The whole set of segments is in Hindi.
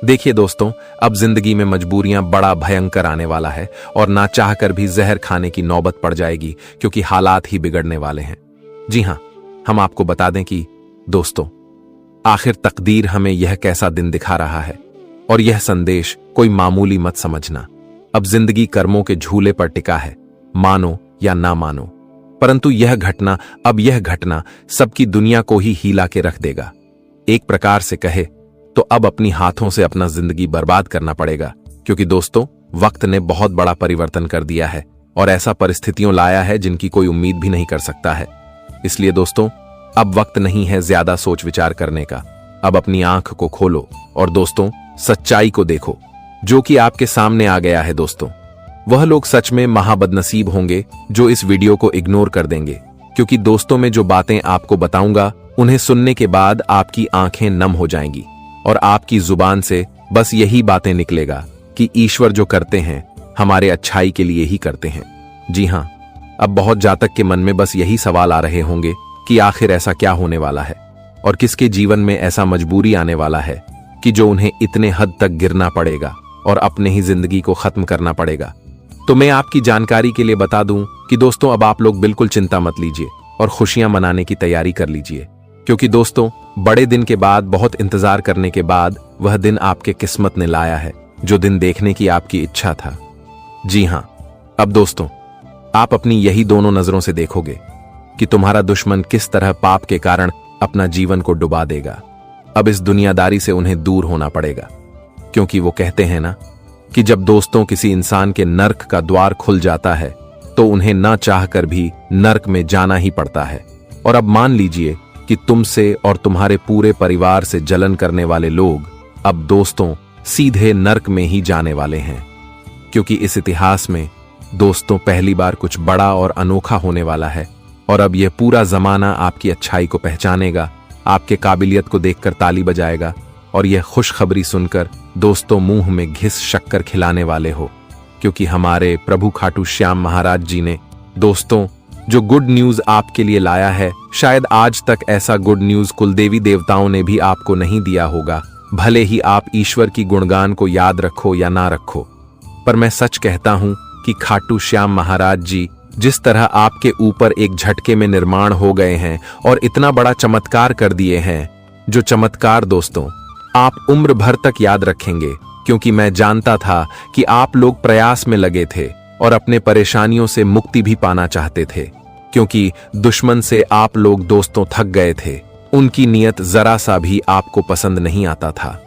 देखिए दोस्तों, अब जिंदगी में मजबूरियां बड़ा भयंकर आने वाला है और ना चाहकर भी जहर खाने की नौबत पड़ जाएगी, क्योंकि हालात ही बिगड़ने वाले हैं। जी हां, हम आपको बता दें कि दोस्तों, आखिर तकदीर हमें यह कैसा दिन दिखा रहा है, और यह संदेश कोई मामूली मत समझना। अब जिंदगी कर्मों के झूले पर टिका है, मानो या ना मानो, परंतु यह घटना सबकी दुनिया को ही हिला के रख देगा। एक प्रकार से कहे तो अब अपनी हाथों से अपना जिंदगी बर्बाद करना पड़ेगा, क्योंकि दोस्तों, वक्त ने बहुत बड़ा परिवर्तन कर दिया है और ऐसा परिस्थितियों लाया है जिनकी कोई उम्मीद भी नहीं कर सकता है। इसलिए दोस्तों, अब वक्त नहीं है ज्यादा सोच विचार करने का। अब अपनी आंख को खोलो और दोस्तों, सच्चाई को देखो जो कि आपके सामने आ गया है। दोस्तों, वह लोग सच में महाबदनसीब होंगे जो इस वीडियो को इग्नोर कर देंगे, क्योंकि दोस्तों, मैं जो बातें आपको बताऊंगा उन्हें सुनने के बाद आपकी आंखें नम हो जाएंगी और आपकी जुबान से बस यही बातें निकलेगा कि ईश्वर जो करते हैं हमारे अच्छाई के लिए ही करते हैं। जी हां, अब बहुत जातक के मन में बस यही सवाल आ रहे होंगे कि आखिर ऐसा क्या होने वाला है और किसके जीवन में ऐसा मजबूरी आने वाला है कि जो उन्हें इतने हद तक गिरना पड़ेगा और अपने ही जिंदगी को खत्म करना पड़ेगा। तो मैं आपकी जानकारी के लिए बता दूं कि दोस्तों, अब आप लोग बिल्कुल चिंता मत लीजिए और खुशियां मनाने की तैयारी कर लीजिए, क्योंकि दोस्तों, बड़े दिन के बाद, बहुत इंतजार करने के बाद वह दिन आपके किस्मत ने लाया है, जो दिन देखने की आपकी इच्छा था। जी हां, अब दोस्तों, आप अपनी यही दोनों नजरों से देखोगे कि तुम्हारा दुश्मन किस तरह पाप के कारण अपना जीवन को डुबा देगा। अब इस दुनियादारी से उन्हें दूर होना पड़ेगा, क्योंकि वो कहते हैं ना कि जब दोस्तों किसी इंसान के नर्क का द्वार खुल जाता है तो उन्हें ना चाहकर भी नर्क में जाना ही पड़ता है। और अब मान लीजिए कि तुमसे और तुम्हारे पूरे परिवार से जलन करने वाले लोग अब दोस्तों सीधे नर्क में ही जाने वाले हैं, क्योंकि इस इतिहास में दोस्तों पहली बार कुछ बड़ा और अनोखा होने वाला है। और अब यह पूरा जमाना आपकी अच्छाई को पहचानेगा, आपके काबिलियत को देखकर ताली बजाएगा और यह खुशखबरी सुनकर दोस्तों मुंह में घिस शक्कर खिलाने वाले हो, क्योंकि हमारे प्रभु खाटू श्याम महाराज जी ने दोस्तों जो गुड न्यूज आपके लिए लाया है, शायद आज तक ऐसा गुड न्यूज कुलदेवी देवताओं ने भी आपको नहीं दिया होगा। भले ही आप ईश्वर की गुणगान को याद रखो या ना रखो, पर मैं सच कहता हूं कि खाटू श्याम महाराज जी जिस तरह आपके ऊपर एक झटके में निर्माण हो गए हैं और इतना बड़ा चमत्कार कर दिए हैं, जो चमत्कार दोस्तों आप उम्र भर तक याद रखेंगे, क्योंकि मैं जानता था कि आप लोग प्रयास में लगे थे और अपने परेशानियों से मुक्ति भी पाना चाहते थे, क्योंकि दुश्मन से आप लोग दोस्तों थक गए थे। उनकी नीयत जरा सा भी आपको पसंद नहीं आता था,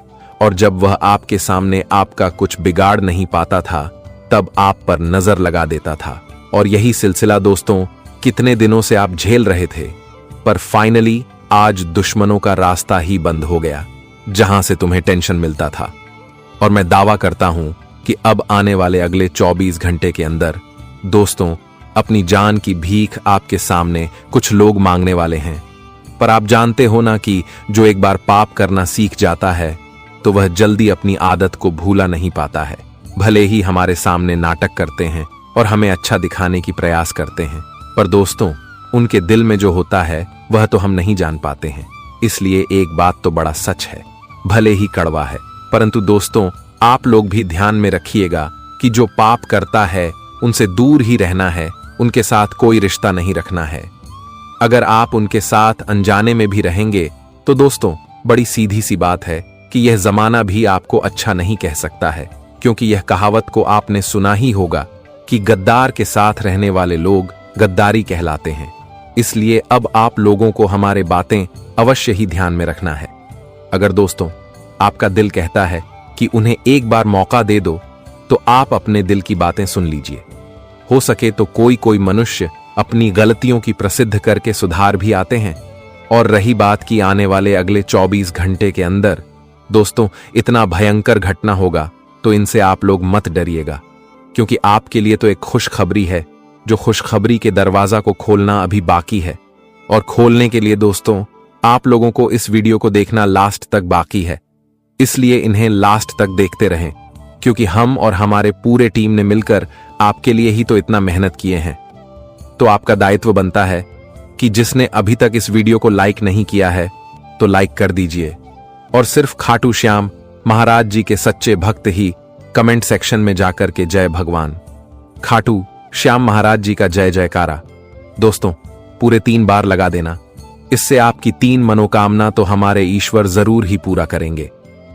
और जब वह आपके सामने आपका कुछ बिगाड़ नहीं पाता था तब आप पर नजर लगा देता था। और यही सिलसिला दोस्तों कितने दिनों से आप झेल रहे थे, पर फाइनली आज दुश्मनों का रास्ता ही बंद हो गया जहां से तुम्हें टेंशन मिलता था। और मैं दावा करता हूं कि अब आने वाले अगले 24 घंटे के अंदर दोस्तों अपनी जान की भीख आपके सामने कुछ लोग मांगने वाले हैं। पर आप जानते हो ना कि जो एक बार पाप करना सीख जाता है तो वह जल्दी अपनी आदत को भूला नहीं पाता है। भले ही हमारे सामने नाटक करते हैं और हमें अच्छा दिखाने की प्रयास करते हैं, पर दोस्तों उनके दिल में जो होता है वह तो हम नहीं जान पाते हैं। इसलिए एक बात तो बड़ा सच है, भले ही कड़वा है, परंतु दोस्तों आप लोग भी ध्यान में रखिएगा कि जो पाप करता है उनसे दूर ही रहना है, उनके साथ कोई रिश्ता नहीं रखना है। अगर आप उनके साथ अनजाने में भी रहेंगे तो दोस्तों बड़ी सीधी सी बात है कि यह जमाना भी आपको अच्छा नहीं कह सकता है, क्योंकि यह कहावत को आपने सुना ही होगा कि गद्दार के साथ रहने वाले लोग गद्दारी कहलाते हैं। इसलिए अब आप लोगों को हमारे बातें अवश्य ही ध्यान में रखना है। अगर दोस्तों आपका दिल कहता है कि उन्हें एक बार मौका दे दो, तो आप अपने दिल की बातें सुन लीजिए। हो सके तो कोई मनुष्य अपनी गलतियों की प्रसिद्ध करके सुधार भी आते हैं। और रही बात की आने वाले अगले 24 घंटे के अंदर दोस्तों इतना भयंकर घटना होगा, तो इनसे आप लोग मत डरिएगा, क्योंकि आपके लिए तो एक खुशखबरी है, जो खुशखबरी के दरवाजा को खोलना अभी बाकी है। और खोलने के लिए दोस्तों आप लोगों को इस वीडियो को देखना लास्ट तक बाकी है, इसलिए इन्हें लास्ट तक देखते रहें, क्योंकि हम और हमारे पूरे टीम ने मिलकर आपके लिए ही तो इतना मेहनत किए हैं। तो आपका दायित्व बनता है कि जिसने अभी तक इस वीडियो को लाइक नहीं किया है तो लाइक कर दीजिए, और सिर्फ खाटू श्याम महाराज जी के सच्चे भक्त ही कमेंट सेक्शन में जाकर के जय भगवान खाटू श्याम महाराज जी का जय जयकारा दोस्तों पूरे 3 बार लगा देना। इससे आपकी 3 मनोकामना तो हमारे ईश्वर जरूर ही पूरा करेंगे।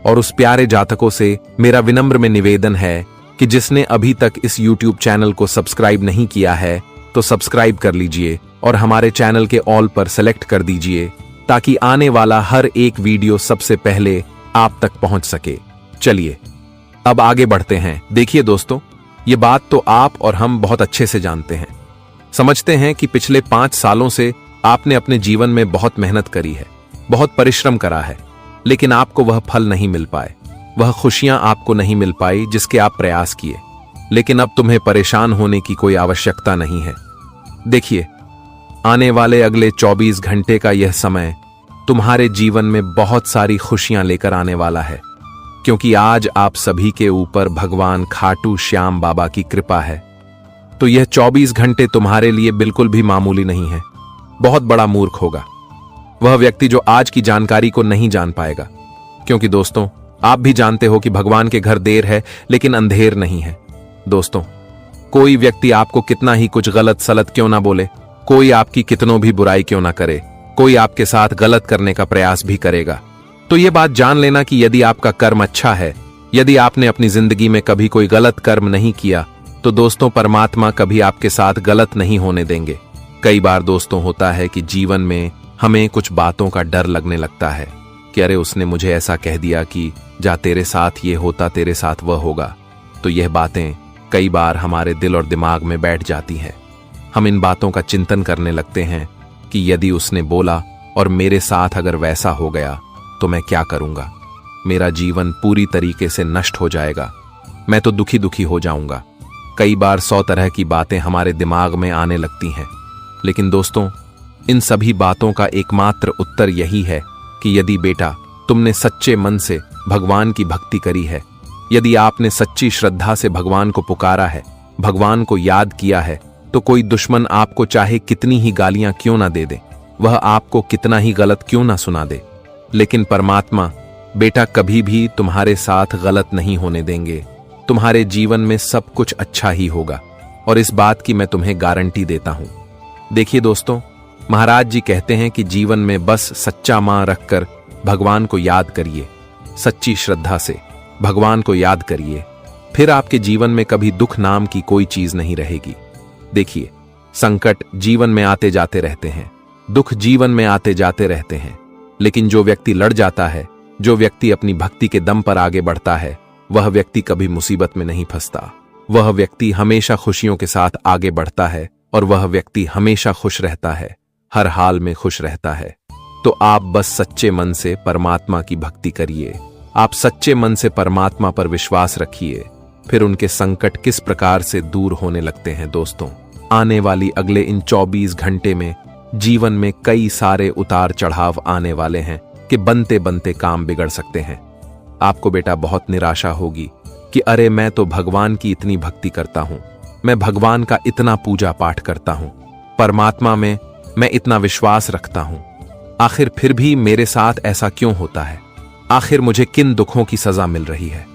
और उस प्यारे जातकों से मेरा विनम्र में निवेदन है कि जिसने अभी तक इस YouTube चैनल को सब्सक्राइब नहीं किया है तो सब्सक्राइब कर लीजिए और हमारे चैनल के ऑल पर सेलेक्ट कर दीजिए ताकि आने वाला हर एक वीडियो सबसे पहले आप तक पहुंच सके। चलिए अब आगे बढ़ते हैं। देखिए दोस्तों, ये बात तो आप और हम बहुत अच्छे से जानते हैं, समझते हैं कि पिछले 5 सालों से आपने अपने जीवन में बहुत मेहनत करी है, बहुत परिश्रम करा है, लेकिन आपको वह फल नहीं मिल पाए, वह खुशियां आपको नहीं मिल पाई जिसके आप प्रयास किए। लेकिन अब तुम्हें परेशान होने की कोई आवश्यकता नहीं है। देखिए, आने वाले अगले 24 घंटे का यह समय तुम्हारे जीवन में बहुत सारी खुशियां लेकर आने वाला है, क्योंकि आज आप सभी के ऊपर भगवान खाटू श्याम बाबा की कृपा है। तो यह 24 घंटे तुम्हारे लिए बिल्कुल भी मामूली नहीं है। बहुत बड़ा मूर्ख होगा वह व्यक्ति जो आज की जानकारी को नहीं जान पाएगा, क्योंकि दोस्तों आप भी जानते हो कि भगवान के घर देर है लेकिन अंधेर नहीं है। दोस्तों, कोई व्यक्ति आपको कितना ही कुछ गलत सलत क्यों ना बोले, कोई आपकी कितनों भी बुराई क्यों ना करे, कोई आपके साथ गलत करने का प्रयास भी करेगा, तो यह बात जान लेना कि यदि आपका कर्म अच्छा है, यदि आपने अपनी जिंदगी में कभी कोई गलत कर्म नहीं किया, तो दोस्तों परमात्मा कभी आपके साथ गलत नहीं होने देंगे। कई बार दोस्तों होता है कि जीवन में हमें कुछ बातों का डर लगने लगता है कि अरे उसने मुझे ऐसा कह दिया कि जा तेरे साथ ये होता तेरे साथ वह होगा। तो यह बातें कई बार हमारे दिल और दिमाग में बैठ जाती हैं। हम इन बातों का चिंतन करने लगते हैं कि यदि उसने बोला और मेरे साथ अगर वैसा हो गया तो मैं क्या करूंगा, मेरा जीवन पूरी तरीके से नष्ट हो जाएगा, मैं तो दुखी दुखी हो जाऊंगा। कई बार 100 तरह की बातें हमारे दिमाग में आने लगती हैं। लेकिन दोस्तों, इन सभी बातों का एकमात्र उत्तर यही है कि यदि बेटा तुमने सच्चे मन से भगवान की भक्ति करी है, यदि आपने सच्ची श्रद्धा से भगवान को पुकारा है, भगवान को याद किया है, तो कोई दुश्मन आपको चाहे कितनी ही गालियां क्यों ना दे दे, वह आपको कितना ही गलत क्यों ना सुना दे, लेकिन परमात्मा बेटा कभी भी तुम्हारे साथ गलत नहीं होने देंगे। तुम्हारे जीवन में सब कुछ अच्छा ही होगा और इस बात की मैं तुम्हें गारंटी देता हूं। देखिए दोस्तों, महाराज जी कहते हैं कि जीवन में बस सच्चा मां रखकर भगवान को याद करिए, सच्ची श्रद्धा से भगवान को याद करिए, फिर आपके जीवन में कभी दुख नाम की कोई चीज नहीं रहेगी। देखिए, संकट जीवन में आते जाते रहते हैं, दुख जीवन में आते जाते रहते हैं, लेकिन जो व्यक्ति लड़ जाता है, जो व्यक्ति अपनी भक्ति के दम पर आगे बढ़ता है, वह व्यक्ति कभी मुसीबत में नहीं फंसता। वह व्यक्ति हमेशा खुशियों के साथ आगे बढ़ता है और वह व्यक्ति हमेशा खुश रहता है, हर हाल में खुश रहता है। तो आप बस सच्चे मन से परमात्मा की भक्ति करिए, आप सच्चे मन से परमात्मा पर विश्वास रखिए, फिर उनके संकट किस प्रकार से दूर होने लगते हैं। दोस्तों, आने वाली अगले इन 24 घंटे में जीवन में कई सारे उतार चढ़ाव आने वाले हैं कि बनते बनते काम बिगड़ सकते हैं। आपको बेटा बहुत निराशा होगी कि अरे मैं तो भगवान की इतनी भक्ति करता हूं, मैं भगवान का इतना पूजा पाठ करता हूं, परमात्मा में मैं इतना विश्वास रखता हूं, आखिर फिर भी मेरे साथ ऐसा क्यों होता है, आखिर मुझे किन दुखों की सजा मिल रही है,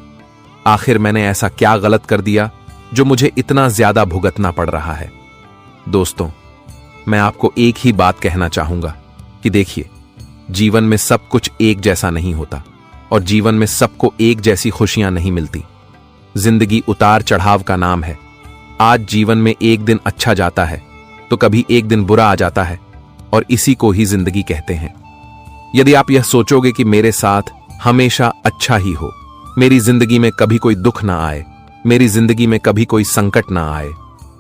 आखिर मैंने ऐसा क्या गलत कर दिया जो मुझे इतना ज्यादा भुगतना पड़ रहा है। दोस्तों, मैं आपको एक ही बात कहना चाहूंगा कि देखिए, जीवन में सब कुछ एक जैसा नहीं होता और जीवन में सबको एक जैसी खुशियां नहीं मिलती। जिंदगी उतार चढ़ाव का नाम है। आज जीवन में एक दिन अच्छा जाता है तो कभी एक दिन बुरा आ जाता है और इसी को ही जिंदगी कहते हैं। यदि आप यह सोचोगे कि मेरे साथ हमेशा अच्छा ही हो, मेरी जिंदगी में कभी कोई दुख ना आए, मेरी जिंदगी में कभी कोई संकट ना आए,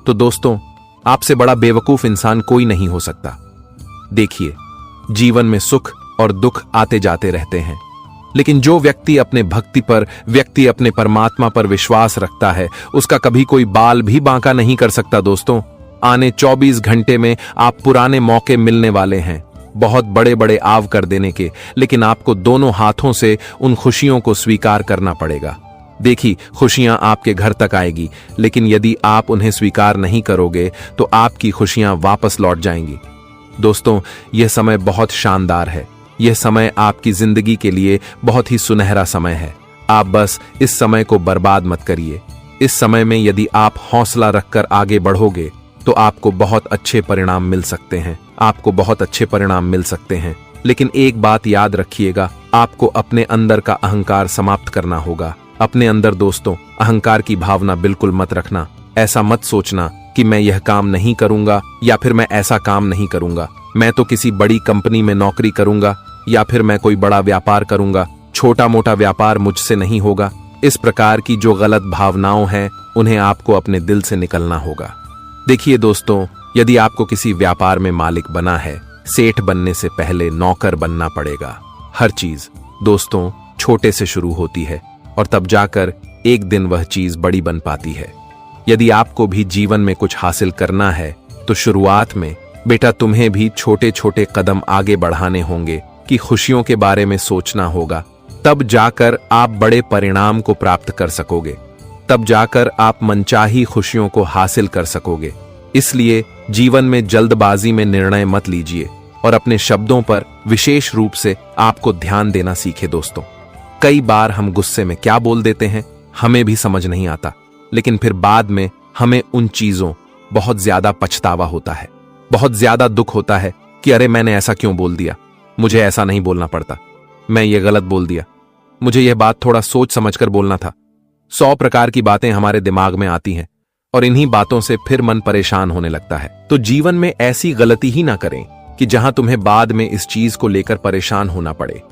तो दोस्तों आपसे बड़ा बेवकूफ इंसान कोई नहीं हो सकता। देखिए, जीवन में सुख और दुख आते जाते रहते हैं, लेकिन जो व्यक्ति अपने भक्ति पर, व्यक्ति अपने परमात्मा पर विश्वास रखता है, उसका कभी कोई बाल भी बांका नहीं कर सकता। दोस्तों, आने 24 घंटे में आप पुराने मौके मिलने वाले हैं बहुत बड़े बड़े आव कर देने के, लेकिन आपको दोनों हाथों से उन खुशियों को स्वीकार करना पड़ेगा। देखिए, खुशियां आपके घर तक आएगी, लेकिन यदि आप उन्हें स्वीकार नहीं करोगे तो आपकी खुशियां वापस लौट जाएंगी। दोस्तों, यह समय बहुत शानदार है, यह समय आपकी जिंदगी के लिए बहुत ही सुनहरा समय है। आप बस इस समय को बर्बाद मत करिए। इस समय में यदि आप हौसला रखकर आगे बढ़ोगे तो आपको बहुत अच्छे परिणाम मिल सकते हैं, आपको बहुत अच्छे परिणाम मिल सकते हैं। लेकिन एक बात याद रखिएगा, आपको अपने अंदर का अहंकार समाप्त करना होगा। अपने अंदर दोस्तों अहंकार की भावना बिल्कुल मत रखना। ऐसा मत सोचना कि मैं यह काम नहीं करूंगा या फिर मैं ऐसा काम नहीं करूंगा, मैं तो किसी बड़ी कंपनी में नौकरी करूंगा या फिर मैं कोई बड़ा व्यापार करूंगा, छोटा मोटा व्यापार मुझसे नहीं होगा। इस प्रकार की जो गलत भावनाओं हैं उन्हें आपको अपने दिल से निकलना होगा। देखिए दोस्तों, यदि आपको किसी व्यापार में मालिक बना है, सेठ बनने से पहले नौकर बनना पड़ेगा। हर चीज दोस्तों छोटे से शुरू होती है और तब जाकर एक दिन वह चीज बड़ी बन पाती है। यदि आपको भी जीवन में कुछ हासिल करना है तो शुरुआत में बेटा तुम्हें भी छोटे छोटे कदम आगे बढ़ाने होंगे कि खुशियों के बारे में सोचना होगा। तब जाकर आप बड़े परिणाम को प्राप्त कर सकोगे, तब जाकर आप मनचाही खुशियों को हासिल कर सकोगे। इसलिए जीवन में जल्दबाजी में निर्णय मत लीजिए और अपने शब्दों पर विशेष रूप से आपको ध्यान देना सीखे दोस्तों। कई बार हम गुस्से में क्या बोल देते हैं हमें भी समझ नहीं आता, लेकिन फिर बाद में हमें उन चीजों बहुत ज्यादा पछतावा होता है, बहुत ज्यादा दुख होता है कि अरे मैंने ऐसा क्यों बोल दिया, मुझे ऐसा नहीं बोलना पड़ता, मैं ये गलत बोल दिया, मुझे यह बात थोड़ा सोच समझकर बोलना था। 100 प्रकार की बातें हमारे दिमाग में आती हैं और इन्हीं बातों से फिर मन परेशान होने लगता है। तो जीवन में ऐसी गलती ही ना करें कि जहां तुम्हें बाद में इस चीज को लेकर परेशान होना पड़े,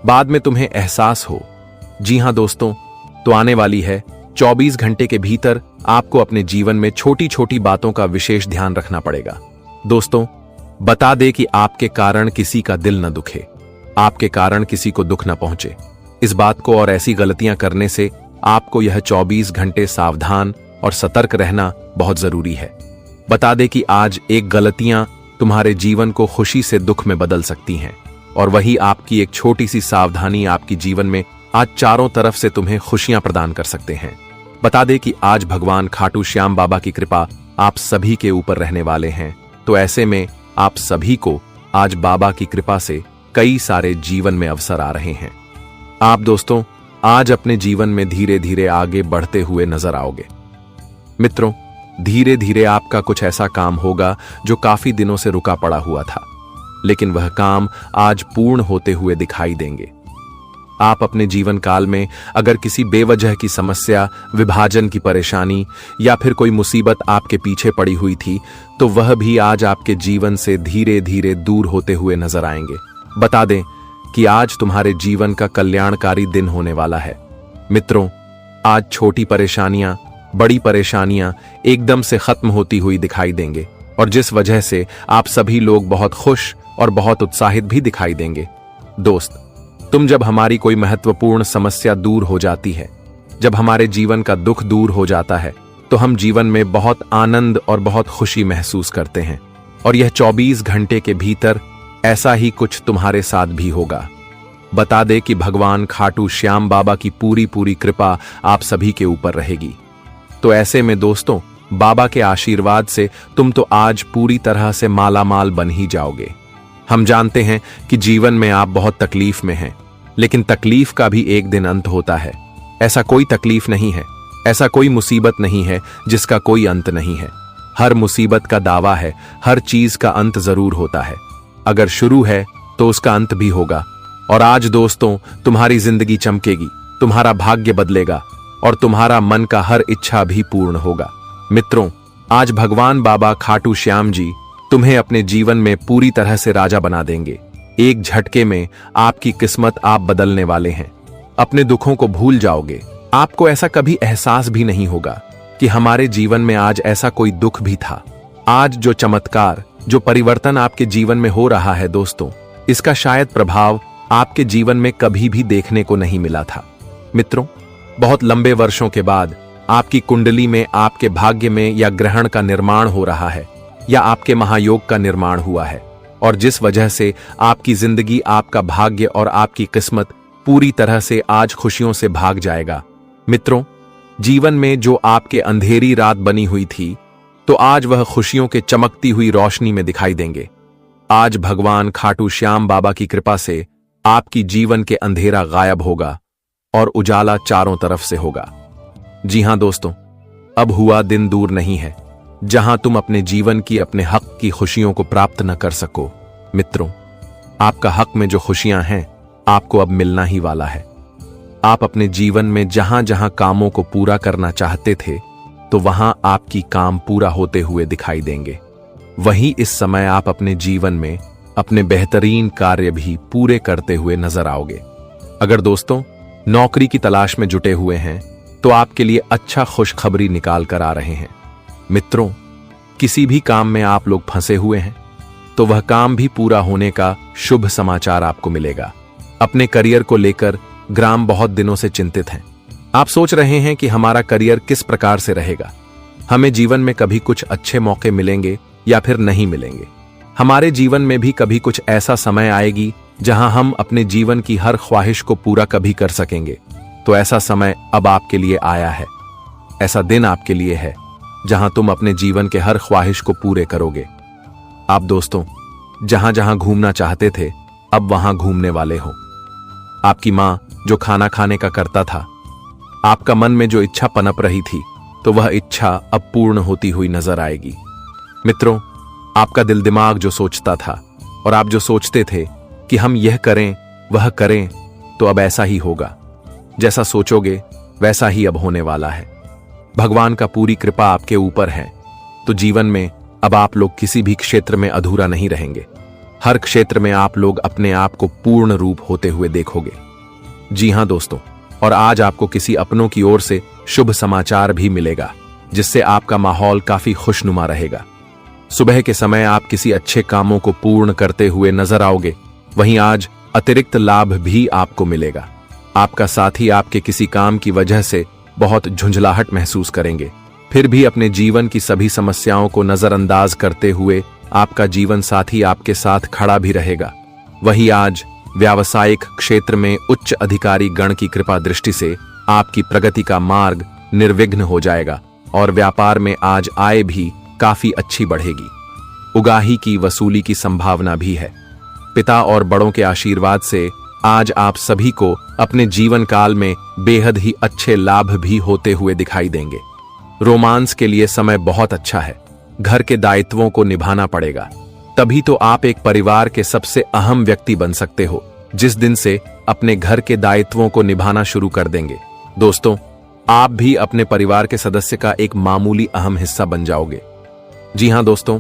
बाद में तुम्हें एहसास हो। जी हां दोस्तों, तो आने वाली है 24 घंटे के भीतर आपको अपने जीवन में छोटी छोटी बातों का विशेष ध्यान रखना पड़ेगा। दोस्तों बता दे कि आपके कारण किसी का दिल न दुखे, आपके कारण किसी को दुख न पहुंचे। इस बात को और ऐसी गलतियां करने से आपको यह 24 घंटे सावधान और सतर्क रहना बहुत जरूरी है। बता दे कि आज एक गलतियां तुम्हारे जीवन को खुशी से दुख में बदल सकती हैं और वही आपकी एक छोटी सी सावधानी आपकी जीवन में आज चारों तरफ से तुम्हें खुशियां प्रदान कर सकते हैं। बता दे कि आज भगवान खाटू श्याम बाबा की कृपा आप सभी के ऊपर रहने वाले हैं। तो ऐसे में आप सभी को आज बाबा की कृपा से कई सारे जीवन में अवसर आ रहे हैं। आप दोस्तों आज अपने जीवन में धीरे धीरे आगे बढ़ते हुए नजर आओगे। मित्रों धीरे धीरे आपका कुछ ऐसा काम होगा जो काफी दिनों से रुका पड़ा हुआ था, लेकिन वह काम आज पूर्ण होते हुए दिखाई देंगे। आप अपने जीवन काल में अगर किसी बेवजह की समस्या, विभाजन की परेशानी या फिर कोई मुसीबत आपके पीछे पड़ी हुई थी तो वह भी आज आपके जीवन से धीरे धीरे दूर होते हुए नजर आएंगे। बता दें कि आज तुम्हारे जीवन का कल्याणकारी दिन होने वाला है। मित्रों आज छोटी परेशानियां, बड़ी परेशानियां एकदम से खत्म होती हुई दिखाई देंगे और जिस वजह से आप सभी लोग बहुत खुश और बहुत उत्साहित भी दिखाई देंगे। दोस्त तुम जब हमारी कोई महत्वपूर्ण समस्या दूर हो जाती है, जब हमारे जीवन का दुख दूर हो जाता है तो हम जीवन में बहुत आनंद और बहुत खुशी महसूस करते हैं और यह 24 घंटे के भीतर ऐसा ही कुछ तुम्हारे साथ भी होगा। बता दे कि भगवान खाटू श्याम बाबा की पूरी पूरी कृपा आप सभी के ऊपर रहेगी। तो ऐसे में दोस्तों बाबा के आशीर्वाद से तुम तो आज पूरी तरह से मालामाल बन ही जाओगे। हम जानते हैं कि जीवन में आप बहुत तकलीफ में हैं, लेकिन तकलीफ का भी एक दिन अंत होता है। ऐसा कोई तकलीफ नहीं है, ऐसा कोई मुसीबत नहीं है जिसका कोई अंत नहीं है। हर मुसीबत का दावा है, हर चीज का अंत जरूर होता है। अगर शुरू है तो उसका अंत भी होगा। और आज दोस्तों तुम्हारी जिंदगी चमकेगी, तुम्हारा भाग्य बदलेगा और तुम्हारा मन का हर इच्छा भी पूर्ण होगा। मित्रों आज भगवान बाबा खाटू श्याम जी तुम्हें अपने जीवन में पूरी तरह से राजा बना देंगे। एक झटके में आपकी किस्मत आप बदलने वाले हैं। अपने दुखों को भूल जाओगे। आपको ऐसा कभी एहसास भी नहीं होगा कि हमारे जीवन में आज ऐसा कोई दुख भी था। आज जो चमत्कार, जो परिवर्तन आपके जीवन में हो रहा है दोस्तों, इसका शायद प्रभाव आपके जीवन में कभी भी देखने को नहीं मिला था। मित्रों बहुत लंबे वर्षों के बाद आपकी कुंडली में, आपके भाग्य में या ग्रहण का निर्माण हो रहा है या आपके महायोग का निर्माण हुआ है और जिस वजह से आपकी जिंदगी, आपका भाग्य और आपकी किस्मत पूरी तरह से आज खुशियों से भाग जाएगा। मित्रों जीवन में जो आपके अंधेरी रात बनी हुई थी तो आज वह खुशियों के चमकती हुई रोशनी में दिखाई देंगे। आज भगवान खाटू श्याम बाबा की कृपा से आपकी जीवन के अंधेरा गायब होगा और उजाला चारों तरफ से होगा। जी हां दोस्तों, अब हुआ दिन दूर नहीं है जहां तुम अपने जीवन की, अपने हक की खुशियों को प्राप्त न कर सको। मित्रों, आपका हक में जो खुशियां हैं आपको अब मिलना ही वाला है। आप अपने जीवन में जहां जहां कामों को पूरा करना चाहते थे, तो वहां आपकी काम पूरा होते हुए दिखाई देंगे। वहीं इस समय आप अपने जीवन में अपने बेहतरीन कार्य भी पूरे करते हुए नजर आओगे। अगर दोस्तों नौकरी की तलाश में जुटे हुए हैं तो आपके लिए अच्छा खुशखबरी निकाल कर आ रहे हैं। मित्रों, किसी भी काम में आप लोग फंसे हुए हैं तो वह काम भी पूरा होने का शुभ समाचार आपको मिलेगा। अपने करियर को लेकर ग्राम बहुत दिनों से चिंतित हैं। आप सोच रहे हैं कि हमारा करियर किस प्रकार से रहेगा, हमें जीवन में कभी कुछ अच्छे मौके मिलेंगे या फिर नहीं मिलेंगे। हमारे जीवन में भी कभी कुछ ऐसा समय आएगी जहां हम अपने जीवन की हर ख्वाहिश को पूरा कभी कर सकेंगे। तो ऐसा समय अब आपके लिए आया है, ऐसा दिन आपके लिए है जहां तुम अपने जीवन के हर ख्वाहिश को पूरे करोगे। आप दोस्तों जहां जहां घूमना चाहते थे अब वहां घूमने वाले हो। आपकी मां जो खाना खाने का करता था, आपका मन में जो इच्छा पनप रही थी, तो वह इच्छा अब पूर्ण होती हुई नजर आएगी। मित्रों, आपका दिल दिमाग जो सोचता था और आप जो सोचते थे कि हम यह करें वह करें, तो अब ऐसा ही होगा। जैसा सोचोगे वैसा ही अब होने वाला है। भगवान का पूरी कृपा आपके ऊपर है, तो जीवन में अब आप लोग किसी भी क्षेत्र में अधूरा नहीं रहेंगे। हर क्षेत्र में आप लोग अपने आप को पूर्ण रूप होते हुए देखोगे। जी हां दोस्तों, और आज आपको किसी अपनों की ओर से शुभ समाचार भी मिलेगा, जिससे आपका माहौल काफी खुशनुमा रहेगा। सुबह के समय आप किसी अच्छे कामों को पूर्ण करते हुए नजर आओगे। वहीं आज अतिरिक्त लाभ भी आपको मिलेगा। आपका साथी आपके किसी काम की वजह से बहुत झुंझलाहट महसूस करेंगे, फिर भी अपने जीवन की सभी समस्याओं को नजरअंदाज करते हुए आपका जीवन साथी आपके साथ खड़ा भी रहेगा। वहीं आज व्यावसायिक क्षेत्र में उच्च अधिकारी गण की कृपा दृष्टि से आपकी प्रगति का मार्ग निर्विघ्न हो जाएगा और व्यापार में आज आय भी काफी अच्छी बढ़ेगी। उगाही की वसूली की संभावना भी है। पिता और बड़ों के आशीर्वाद से आज आप सभी को अपने जीवन काल में बेहद ही अच्छे लाभ भी होते हुए दिखाई देंगे। रोमांस के लिए समय बहुत अच्छा है। घर के दायित्वों को निभाना पड़ेगा, तभी तो आप एक परिवार के सबसे अहम व्यक्ति बन सकते हो, जिस दिन से अपने घर के दायित्वों को निभाना शुरू कर देंगे। दोस्तों, आप भी अपने परिवार के सदस्य का एक मामूली अहम हिस्सा बन जाओगे। जी हां दोस्तों,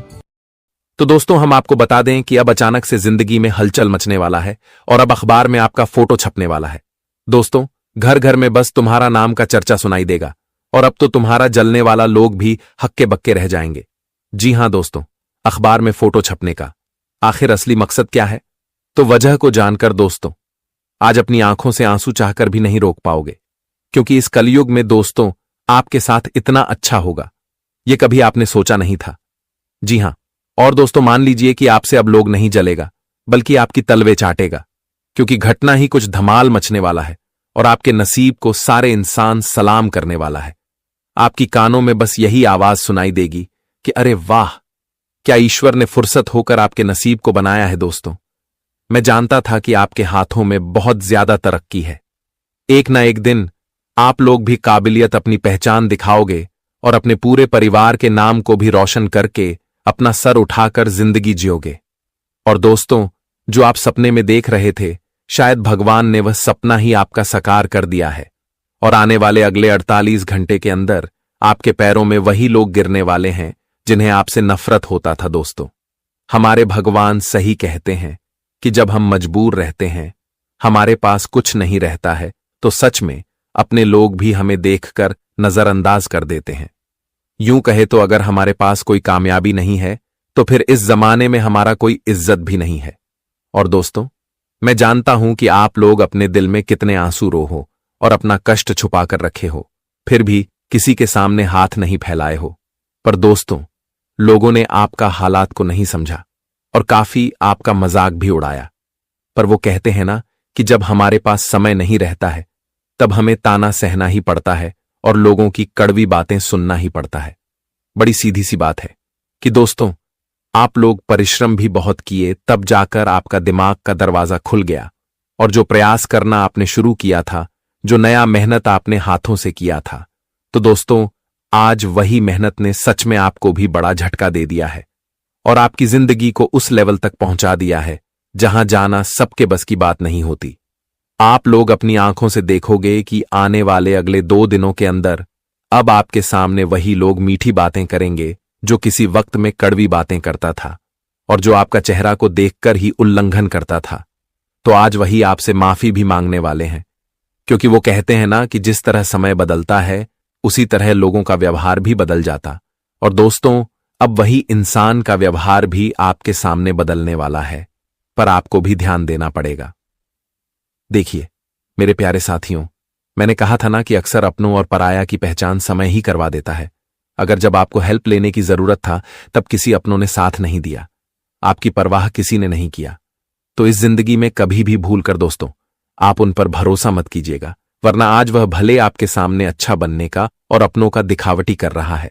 तो दोस्तों हम आपको बता दें कि अब अचानक से जिंदगी में हलचल मचने वाला है और अब अखबार में आपका फोटो छपने वाला है। दोस्तों, घर घर में बस तुम्हारा नाम का चर्चा सुनाई देगा और अब तो तुम्हारा जलने वाला लोग भी हक्के बक्के रह जाएंगे। जी हां दोस्तों, अखबार में फोटो छपने का आखिर असली मकसद क्या है? तो वजह को जानकर दोस्तों आज अपनी आंखों से आंसू चाहकर भी नहीं रोक पाओगे, क्योंकि इस कलयुग में दोस्तों आपके साथ इतना अच्छा होगा यह कभी आपने सोचा नहीं था। जी हां, और दोस्तों मान लीजिए कि आपसे अब लोग नहीं जलेगा बल्कि आपकी तलवे चाटेगा, क्योंकि घटना ही कुछ धमाल मचने वाला है और आपके नसीब को सारे इंसान सलाम करने वाला है। आपकी कानों में बस यही आवाज सुनाई देगी कि अरे वाह, क्या ईश्वर ने फुर्सत होकर आपके नसीब को बनाया है। दोस्तों, मैं जानता था कि आपके हाथों में बहुत ज्यादा तरक्की है। एक ना एक दिन आप लोग भी काबिलियत अपनी पहचान दिखाओगे और अपने पूरे परिवार के नाम को भी रोशन करके अपना सर उठाकर जिंदगी जियोगे। और दोस्तों, जो आप सपने में देख रहे थे, शायद भगवान ने वह सपना ही आपका साकार कर दिया है और आने वाले अगले 48 घंटे के अंदर आपके पैरों में वही लोग गिरने वाले हैं जिन्हें आपसे नफरत होता था। दोस्तों, हमारे भगवान सही कहते हैं कि जब हम मजबूर रहते हैं, हमारे पास कुछ नहीं रहता है, तो सच में अपने लोग भी हमें देखकर नजरअंदाज कर देते हैं। यूं कहे तो अगर हमारे पास कोई कामयाबी नहीं है तो फिर इस जमाने में हमारा कोई इज्जत भी नहीं है। और दोस्तों, मैं जानता हूं कि आप लोग अपने दिल में कितने आंसू रो हो और अपना कष्ट छुपा कर रखे हो, फिर भी किसी के सामने हाथ नहीं फैलाए हो। पर दोस्तों, लोगों ने आपका हालात को नहीं समझा और काफी आपका मजाक भी उड़ाया। पर वो कहते हैं ना कि जब हमारे पास समय नहीं रहता है तब हमें ताना सहना ही पड़ता है और लोगों की कड़वी बातें सुनना ही पड़ता है। बड़ी सीधी सी बात है कि दोस्तों, आप लोग परिश्रम भी बहुत किए, तब जाकर आपका दिमाग का दरवाजा खुल गया और जो प्रयास करना आपने शुरू किया था, जो नया मेहनत आपने हाथों से किया था। तो दोस्तों, आज वही मेहनत ने सच में आपको भी बड़ा झटका दे दिया है और आपकी जिंदगी को उस लेवल तक पहुंचा दिया है जहां जाना सबके बस की बात नहीं होती। आप लोग अपनी आंखों से देखोगे कि आने वाले अगले 2 दिनों के अंदर अब आपके सामने वही लोग मीठी बातें करेंगे जो किसी वक्त में कड़वी बातें करता था और जो आपका चेहरा को देखकर ही उल्लंघन करता था। तो आज वही आपसे माफी भी मांगने वाले हैं, क्योंकि वो कहते हैं ना कि जिस तरह समय बदलता है उसी तरह लोगों का व्यवहार भी बदल जाता। और दोस्तों, अब वही इंसान का व्यवहार भी आपके सामने बदलने वाला है, पर आपको भी ध्यान देना पड़ेगा। देखिए मेरे प्यारे साथियों, मैंने कहा था ना कि अक्सर अपनों और पराया की पहचान समय ही करवा देता है। अगर जब आपको हेल्प लेने की जरूरत था तब किसी अपनों ने साथ नहीं दिया, आपकी परवाह किसी ने नहीं किया, तो इस जिंदगी में कभी भी भूल कर दोस्तों आप उन पर भरोसा मत कीजिएगा, वरना आज वह भले आपके सामने अच्छा बनने का और अपनों का दिखावटी कर रहा है,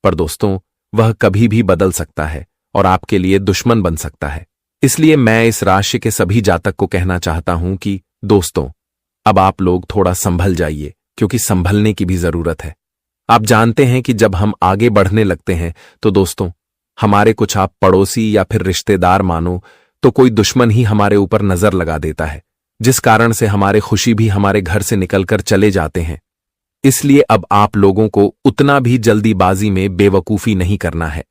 पर दोस्तों वह कभी भी बदल सकता है और आपके लिए दुश्मन बन सकता है। इसलिए मैं इस राशि के सभी जातक को कहना चाहता हूं कि दोस्तों, अब आप लोग थोड़ा संभल जाइए, क्योंकि संभलने की भी जरूरत है। आप जानते हैं कि जब हम आगे बढ़ने लगते हैं तो दोस्तों हमारे कुछ आप पड़ोसी या फिर रिश्तेदार मानो तो कोई दुश्मन ही हमारे ऊपर नजर लगा देता है, जिस कारण से हमारे खुशी भी हमारे घर से निकलकर चले जाते हैं। इसलिए अब आप लोगों को उतना भी जल्दीबाजी में बेवकूफी नहीं करना है।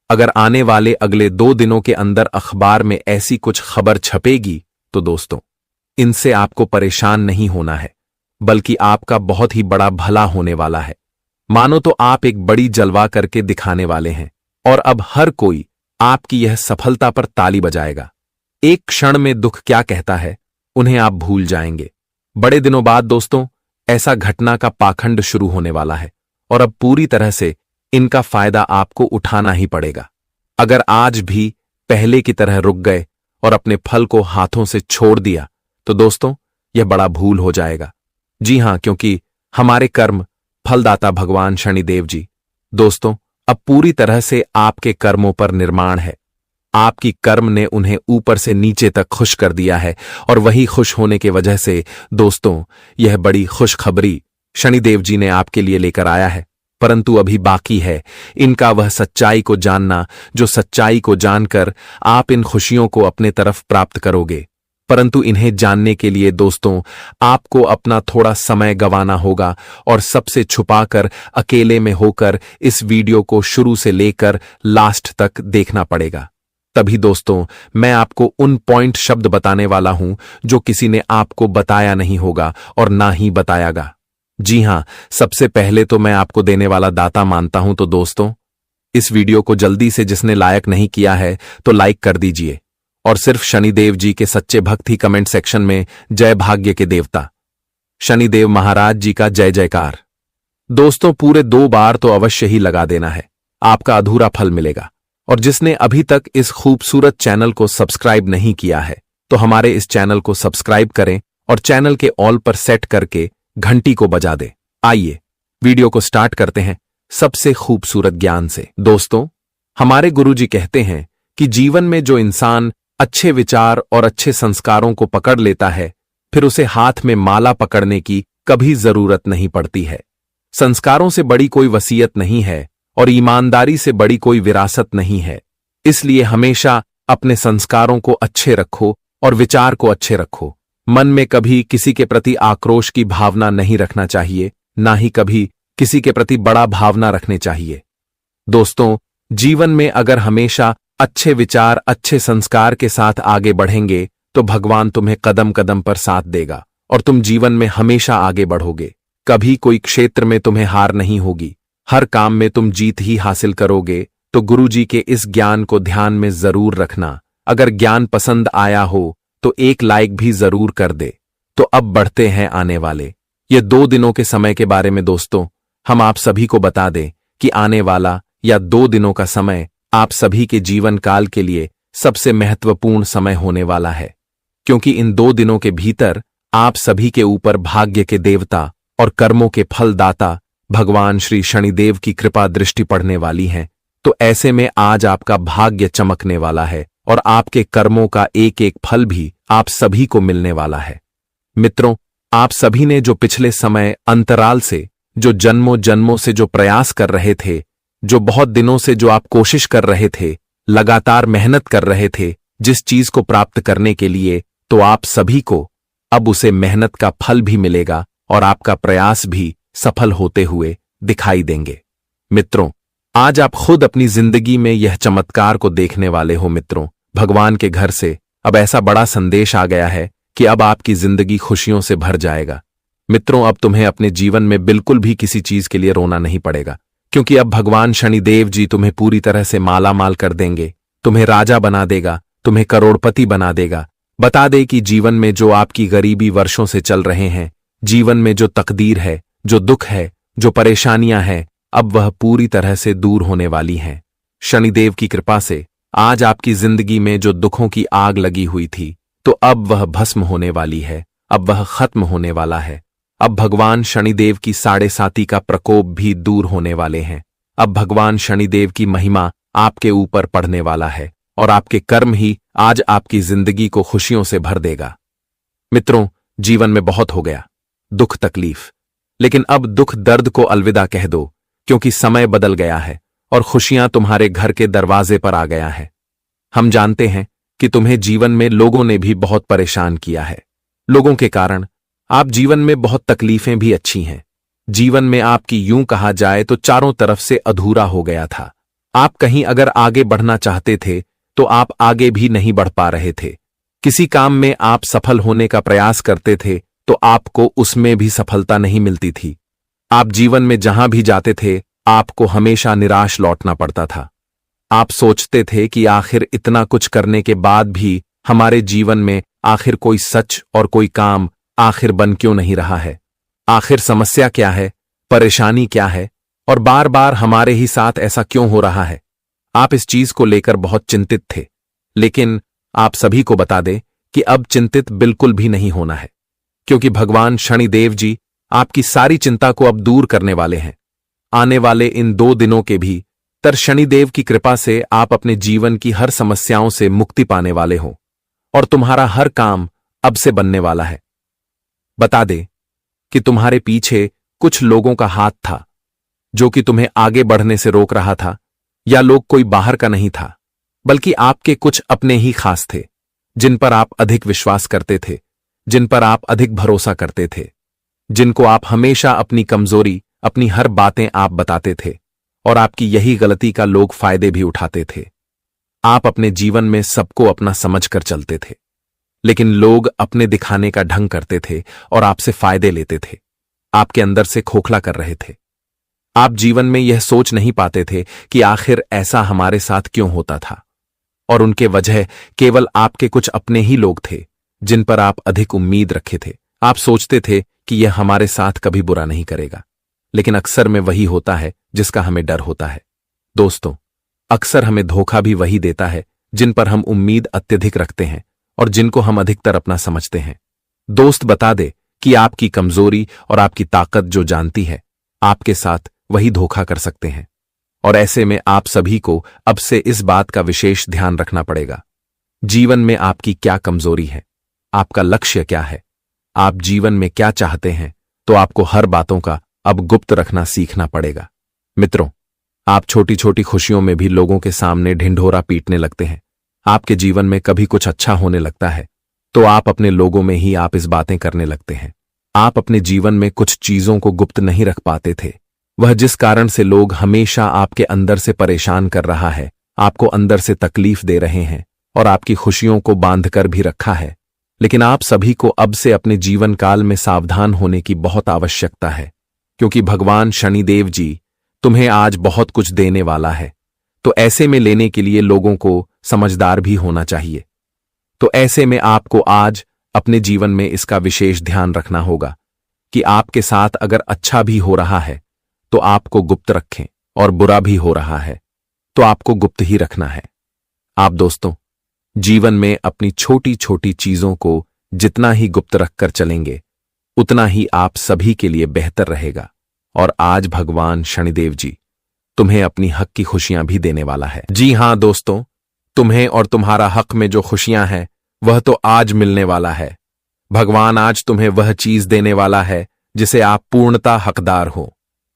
अगर आने वाले अगले 2 दिनों के अंदर अखबार में ऐसी कुछ खबर छपेगी तो दोस्तों इनसे आपको परेशान नहीं होना है, बल्कि आपका बहुत ही बड़ा भला होने वाला है। मानो तो आप एक बड़ी जलवा करके दिखाने वाले हैं और अब हर कोई आपकी यह सफलता पर ताली बजाएगा। एक क्षण में दुख क्या कहता है उन्हें आप भूल जाएंगे। बड़े दिनों बाद दोस्तों ऐसा घटना का पाखंड शुरू होने वाला है और अब पूरी तरह से इनका फायदा आपको उठाना ही पड़ेगा। अगर आज भी पहले की तरह रुक गए और अपने फल को हाथों से छोड़ दिया तो दोस्तों यह बड़ा भूल हो जाएगा। जी हां, क्योंकि हमारे कर्म फलदाता भगवान शनिदेव जी दोस्तों अब पूरी तरह से आपके कर्मों पर निर्माण है। आपकी कर्म ने उन्हें ऊपर से नीचे तक खुश कर दिया है और वही खुश होने की वजह से दोस्तों यह बड़ी खुशखबरी शनिदेव जी ने आपके लिए लेकर आया है। परंतु अभी बाकी है इनका वह सच्चाई को जानना, जो सच्चाई को जानकर आप इन खुशियों को अपने तरफ प्राप्त करोगे। परंतु इन्हें जानने के लिए दोस्तों आपको अपना थोड़ा समय गंवाना होगा और सबसे छुपाकर अकेले में होकर इस वीडियो को शुरू से लेकर लास्ट तक देखना पड़ेगा। तभी दोस्तों मैं आपको उन पॉइंट शब्द बताने वाला हूं जो किसी ने आपको बताया नहीं होगा और ना ही बतायागा। जी हां, सबसे पहले तो मैं आपको देने वाला दाता मानता हूं। तो दोस्तों इस वीडियो को जल्दी से जिसने लाइक नहीं किया है तो लाइक कर दीजिए और सिर्फ शनिदेव जी के सच्चे भक्त ही कमेंट सेक्शन में जय भाग्य के देवता शनिदेव महाराज जी का जय जयकार दोस्तों पूरे 2 बार तो अवश्य ही लगा देना है, आपका अधूरा फल मिलेगा। और जिसने अभी तक इस खूबसूरत चैनल को सब्सक्राइब नहीं किया है तो हमारे इस चैनल को सब्सक्राइब करें और चैनल के ऑल पर सेट करके घंटी को बजा दे। आइए वीडियो को स्टार्ट करते हैं सबसे खूबसूरत ज्ञान से। दोस्तों हमारे गुरुजी कहते हैं कि जीवन में जो इंसान अच्छे विचार और अच्छे संस्कारों को पकड़ लेता है फिर उसे हाथ में माला पकड़ने की कभी जरूरत नहीं पड़ती है। संस्कारों से बड़ी कोई वसीयत नहीं है और ईमानदारी से बड़ी कोई विरासत नहीं है। इसलिए हमेशा अपने संस्कारों को अच्छे रखो और विचार को अच्छे रखो। मन में कभी किसी के प्रति आक्रोश की भावना नहीं रखना चाहिए, ना ही कभी किसी के प्रति बड़ा भावना रखने चाहिए। दोस्तों जीवन में अगर हमेशा अच्छे विचार अच्छे संस्कार के साथ आगे बढ़ेंगे तो भगवान तुम्हें कदम कदम पर साथ देगा और तुम जीवन में हमेशा आगे बढ़ोगे। कभी कोई क्षेत्र में तुम्हें हार नहीं होगी, हर काम में तुम जीत ही हासिल करोगे। तो गुरुजी के इस ज्ञान को ध्यान में जरूर रखना। अगर ज्ञान पसंद आया हो तो एक लाइक भी जरूर कर दे। तो अब बढ़ते हैं आने वाले ये 2 दिनों के समय के बारे में। दोस्तों हम आप सभी को बता दें कि आने वाला या 2 दिनों का समय आप सभी के जीवन काल के लिए सबसे महत्वपूर्ण समय होने वाला है, क्योंकि इन 2 दिनों के भीतर आप सभी के ऊपर भाग्य के देवता और कर्मों के फलदाता भगवान श्री शनिदेव की कृपा दृष्टि पड़ने वाली है। तो ऐसे में आज आपका भाग्य चमकने वाला है और आपके कर्मों का एक एक फल भी आप सभी को मिलने वाला है। मित्रों आप सभी ने जो पिछले समय अंतराल से, जो जन्मों जन्मों से जो प्रयास कर रहे थे, जो बहुत दिनों से जो आप कोशिश कर रहे थे, लगातार मेहनत कर रहे थे जिस चीज को प्राप्त करने के लिए, तो आप सभी को अब उसे मेहनत का फल भी मिलेगा और आपका प्रयास भी सफल होते हुए दिखाई देंगे। मित्रों, आज आप खुद अपनी जिंदगी में यह चमत्कार को देखने वाले हो। मित्रों, भगवान के घर से अब ऐसा बड़ा संदेश आ गया है कि अब आपकी जिंदगी खुशियों से भर जाएगा। मित्रों, अब तुम्हें अपने जीवन में बिल्कुल भी किसी चीज के लिए रोना नहीं पड़ेगा, क्योंकि अब भगवान शनिदेव जी तुम्हें पूरी तरह से मालामाल कर देंगे, तुम्हें राजा बना देगा, तुम्हें करोड़पति बना देगा। बता दे कि जीवन में जो आपकी गरीबी वर्षों से चल रहे हैं, जीवन में जो तकदीर है, जो दुख है, जो परेशानियां हैं, अब वह पूरी तरह से दूर होने वाली हैं। शनिदेव की कृपा से आज आपकी जिंदगी में जो दुखों की आग लगी हुई थी, तो अब वह भस्म होने वाली है, अब वह खत्म होने वाला है। अब भगवान शनिदेव की 7.5 का प्रकोप भी दूर होने वाले हैं। अब भगवान शनिदेव की महिमा आपके ऊपर पड़ने वाला है और आपके कर्म ही आज आपकी जिंदगी को खुशियों से भर देगा। मित्रों, जीवन में बहुत हो गया दुख तकलीफ, लेकिन अब दुख दर्द को अलविदा कह दो, क्योंकि समय बदल गया है और खुशियां तुम्हारे घर के दरवाजे पर आ गया है। हम जानते हैं कि तुम्हें जीवन में लोगों ने भी बहुत परेशान किया है। लोगों के कारण आप जीवन में बहुत तकलीफें भी अच्छी हैं। जीवन में आपकी यूं कहा जाए तो चारों तरफ से अधूरा हो गया था। आप कहीं अगर आगे बढ़ना चाहते थे तो आप आगे भी नहीं बढ़ पा रहे थे। किसी काम में आप सफल होने का प्रयास करते थे तो आपको उसमें भी सफलता नहीं मिलती थी। आप जीवन में जहां भी जाते थे आपको हमेशा निराश लौटना पड़ता था। आप सोचते थे कि आखिर इतना कुछ करने के बाद भी हमारे जीवन में आखिर कोई सच और कोई काम आखिर बन क्यों नहीं रहा है, आखिर समस्या क्या है, परेशानी क्या है, और बार बार हमारे ही साथ ऐसा क्यों हो रहा है। आप इस चीज को लेकर बहुत चिंतित थे, लेकिन आप सभी को बता दें कि अब चिंतित बिल्कुल भी नहीं होना है, क्योंकि भगवान शनिदेव जी आपकी सारी चिंता को अब दूर करने वाले हैं। आने वाले इन 2 दिनों के भी तर शनिदेव की कृपा से आप अपने जीवन की हर समस्याओं से मुक्ति पाने वाले हो और तुम्हारा हर काम अब से बनने वाला है। बता दे कि तुम्हारे पीछे कुछ लोगों का हाथ था जो कि तुम्हें आगे बढ़ने से रोक रहा था, या लोग कोई बाहर का नहीं था, बल्कि आपके कुछ अपने ही खास थे, जिन पर आप अधिक विश्वास करते थे, जिन पर आप अधिक भरोसा करते थे, जिनको आप हमेशा अपनी कमजोरी, अपनी हर बातें आप बताते थे, और आपकी यही गलती का लोग फायदे भी उठाते थे। आप अपने जीवन में सबको अपना समझकर चलते थे, लेकिन लोग अपने दिखाने का ढंग करते थे और आपसे फायदे लेते थे, आपके अंदर से खोखला कर रहे थे। आप जीवन में यह सोच नहीं पाते थे कि आखिर ऐसा हमारे साथ क्यों होता था, और उनके वजह केवल आपके कुछ अपने ही लोग थे जिन पर आप अधिक उम्मीद रखे थे। आप सोचते थे कि यह हमारे साथ कभी बुरा नहीं करेगा, लेकिन अक्सर में वही होता है जिसका हमें डर होता है। दोस्तों, अक्सर हमें धोखा भी वही देता है जिन पर हम उम्मीद अत्यधिक रखते हैं और जिनको हम अधिकतर अपना समझते हैं। दोस्त बता दे कि आपकी कमजोरी और आपकी ताकत जो जानती है, आपके साथ वही धोखा कर सकते हैं, और ऐसे में आप सभी को अब से इस बात का विशेष ध्यान रखना पड़ेगा। जीवन में आपकी क्या कमजोरी है, आपका लक्ष्य क्या है, आप जीवन में क्या चाहते हैं, तो आपको हर बातों का अब गुप्त रखना सीखना पड़ेगा। मित्रों, आप छोटी छोटी खुशियों में भी लोगों के सामने ढिंढोरा पीटने लगते हैं। आपके जीवन में कभी कुछ अच्छा होने लगता है तो आप अपने लोगों में ही आप इस बातें करने लगते हैं। आप अपने जीवन में कुछ चीजों को गुप्त नहीं रख पाते थे, वह जिस कारण से लोग हमेशा आपके अंदर से परेशान कर रहा है, आपको अंदर से तकलीफ दे रहे हैं और आपकी खुशियों को बांधकर भी रखा है। लेकिन आप सभी को अब से अपने जीवन काल में सावधान होने की बहुत आवश्यकता है, क्योंकि भगवान शनिदेव जी तुम्हें आज बहुत कुछ देने वाला है। तो ऐसे में लेने के लिए लोगों को समझदार भी होना चाहिए। तो ऐसे में आपको आज अपने जीवन में इसका विशेष ध्यान रखना होगा कि आपके साथ अगर अच्छा भी हो रहा है तो आपको गुप्त रखें, और बुरा भी हो रहा है तो आपको गुप्त ही रखना है। आप दोस्तों, जीवन में अपनी छोटी छोटी चीजों को जितना ही गुप्त रखकर चलेंगे, उतना ही आप सभी के लिए बेहतर रहेगा। और आज भगवान शनिदेव जी तुम्हें अपनी हक की खुशियां भी देने वाला है। जी हां दोस्तों, तुम्हें और तुम्हारा हक में जो खुशियां हैं वह तो आज मिलने वाला है। भगवान आज तुम्हें वह चीज देने वाला है जिसे आप पूर्णता हकदार हो।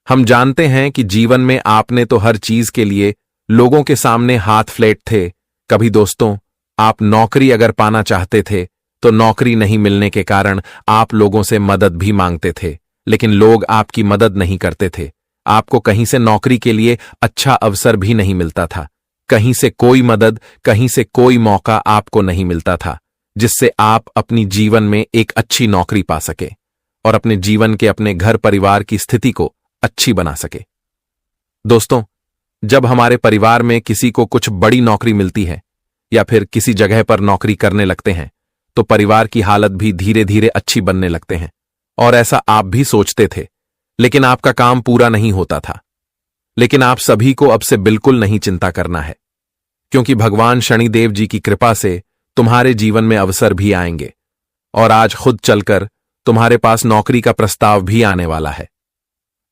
हम जानते हैं कि जीवन में आपने तो हर चीज के लिए लोगों के सामने हाथ फ्लैट थे। कभी दोस्तों, आप नौकरी अगर पाना चाहते थे तो नौकरी नहीं मिलने के कारण आप लोगों से मदद भी मांगते थे, लेकिन लोग आपकी मदद नहीं करते थे। आपको कहीं से नौकरी के लिए अच्छा अवसर भी नहीं मिलता था। कहीं से कोई मदद, कहीं से कोई मौका आपको नहीं मिलता था जिससे आप अपनी जीवन में एक अच्छी नौकरी पा सके और अपने जीवन के, अपने घर परिवार की स्थिति को अच्छी बना सके। दोस्तों, जब हमारे परिवार में किसी को कुछ बड़ी नौकरी मिलती है या फिर किसी जगह पर नौकरी करने लगते हैं तो परिवार की हालत भी धीरे धीरे अच्छी बनने लगते हैं। और ऐसा आप भी सोचते थे, लेकिन आपका काम पूरा नहीं होता था। लेकिन आप सभी को अब से बिल्कुल नहीं चिंता करना है, क्योंकि भगवान शनिदेव जी की कृपा से तुम्हारे जीवन में अवसर भी आएंगे और आज खुद चलकर तुम्हारे पास नौकरी का प्रस्ताव भी आने वाला है।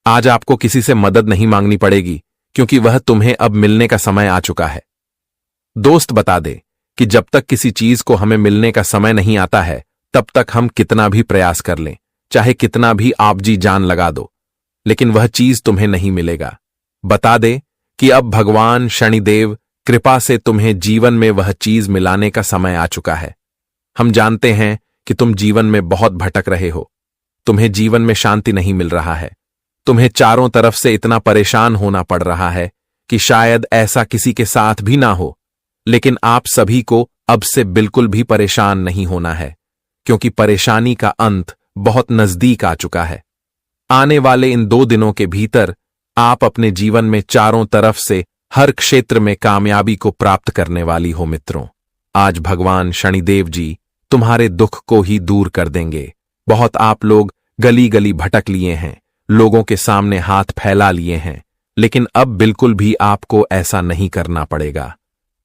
आज आपको किसी से मदद नहीं मांगनी पड़ेगी, क्योंकि वह तुम्हें अब मिलने का समय आ चुका है। दोस्त बता दे कि जब तक किसी चीज को हमें मिलने का समय नहीं आता है, तब तक हम कितना भी प्रयास कर लें, चाहे कितना भी आप जी जान लगा दो, लेकिन वह चीज तुम्हें नहीं मिलेगा। बता दे कि अब भगवान शनिदेव कृपा से तुम्हें जीवन में वह चीज मिलाने का समय आ चुका है। हम जानते हैं कि तुम जीवन में बहुत भटक रहे हो, तुम्हें जीवन में शांति नहीं मिल रहा है, तुम्हें चारों तरफ से इतना परेशान होना पड़ रहा है कि शायद ऐसा किसी के साथ भी ना हो। लेकिन आप सभी को अब से बिल्कुल भी परेशान नहीं होना है, क्योंकि परेशानी का अंत बहुत नजदीक आ चुका है। आने वाले इन 2 दिनों के भीतर आप अपने जीवन में चारों तरफ से हर क्षेत्र में कामयाबी को प्राप्त करने वाली हो। मित्रों, आज भगवान शनिदेव जी तुम्हारे दुख को ही दूर कर देंगे। बहुत आप लोग गली गली भटक लिए हैं, लोगों के सामने हाथ फैला लिए हैं, लेकिन अब बिल्कुल भी आपको ऐसा नहीं करना पड़ेगा।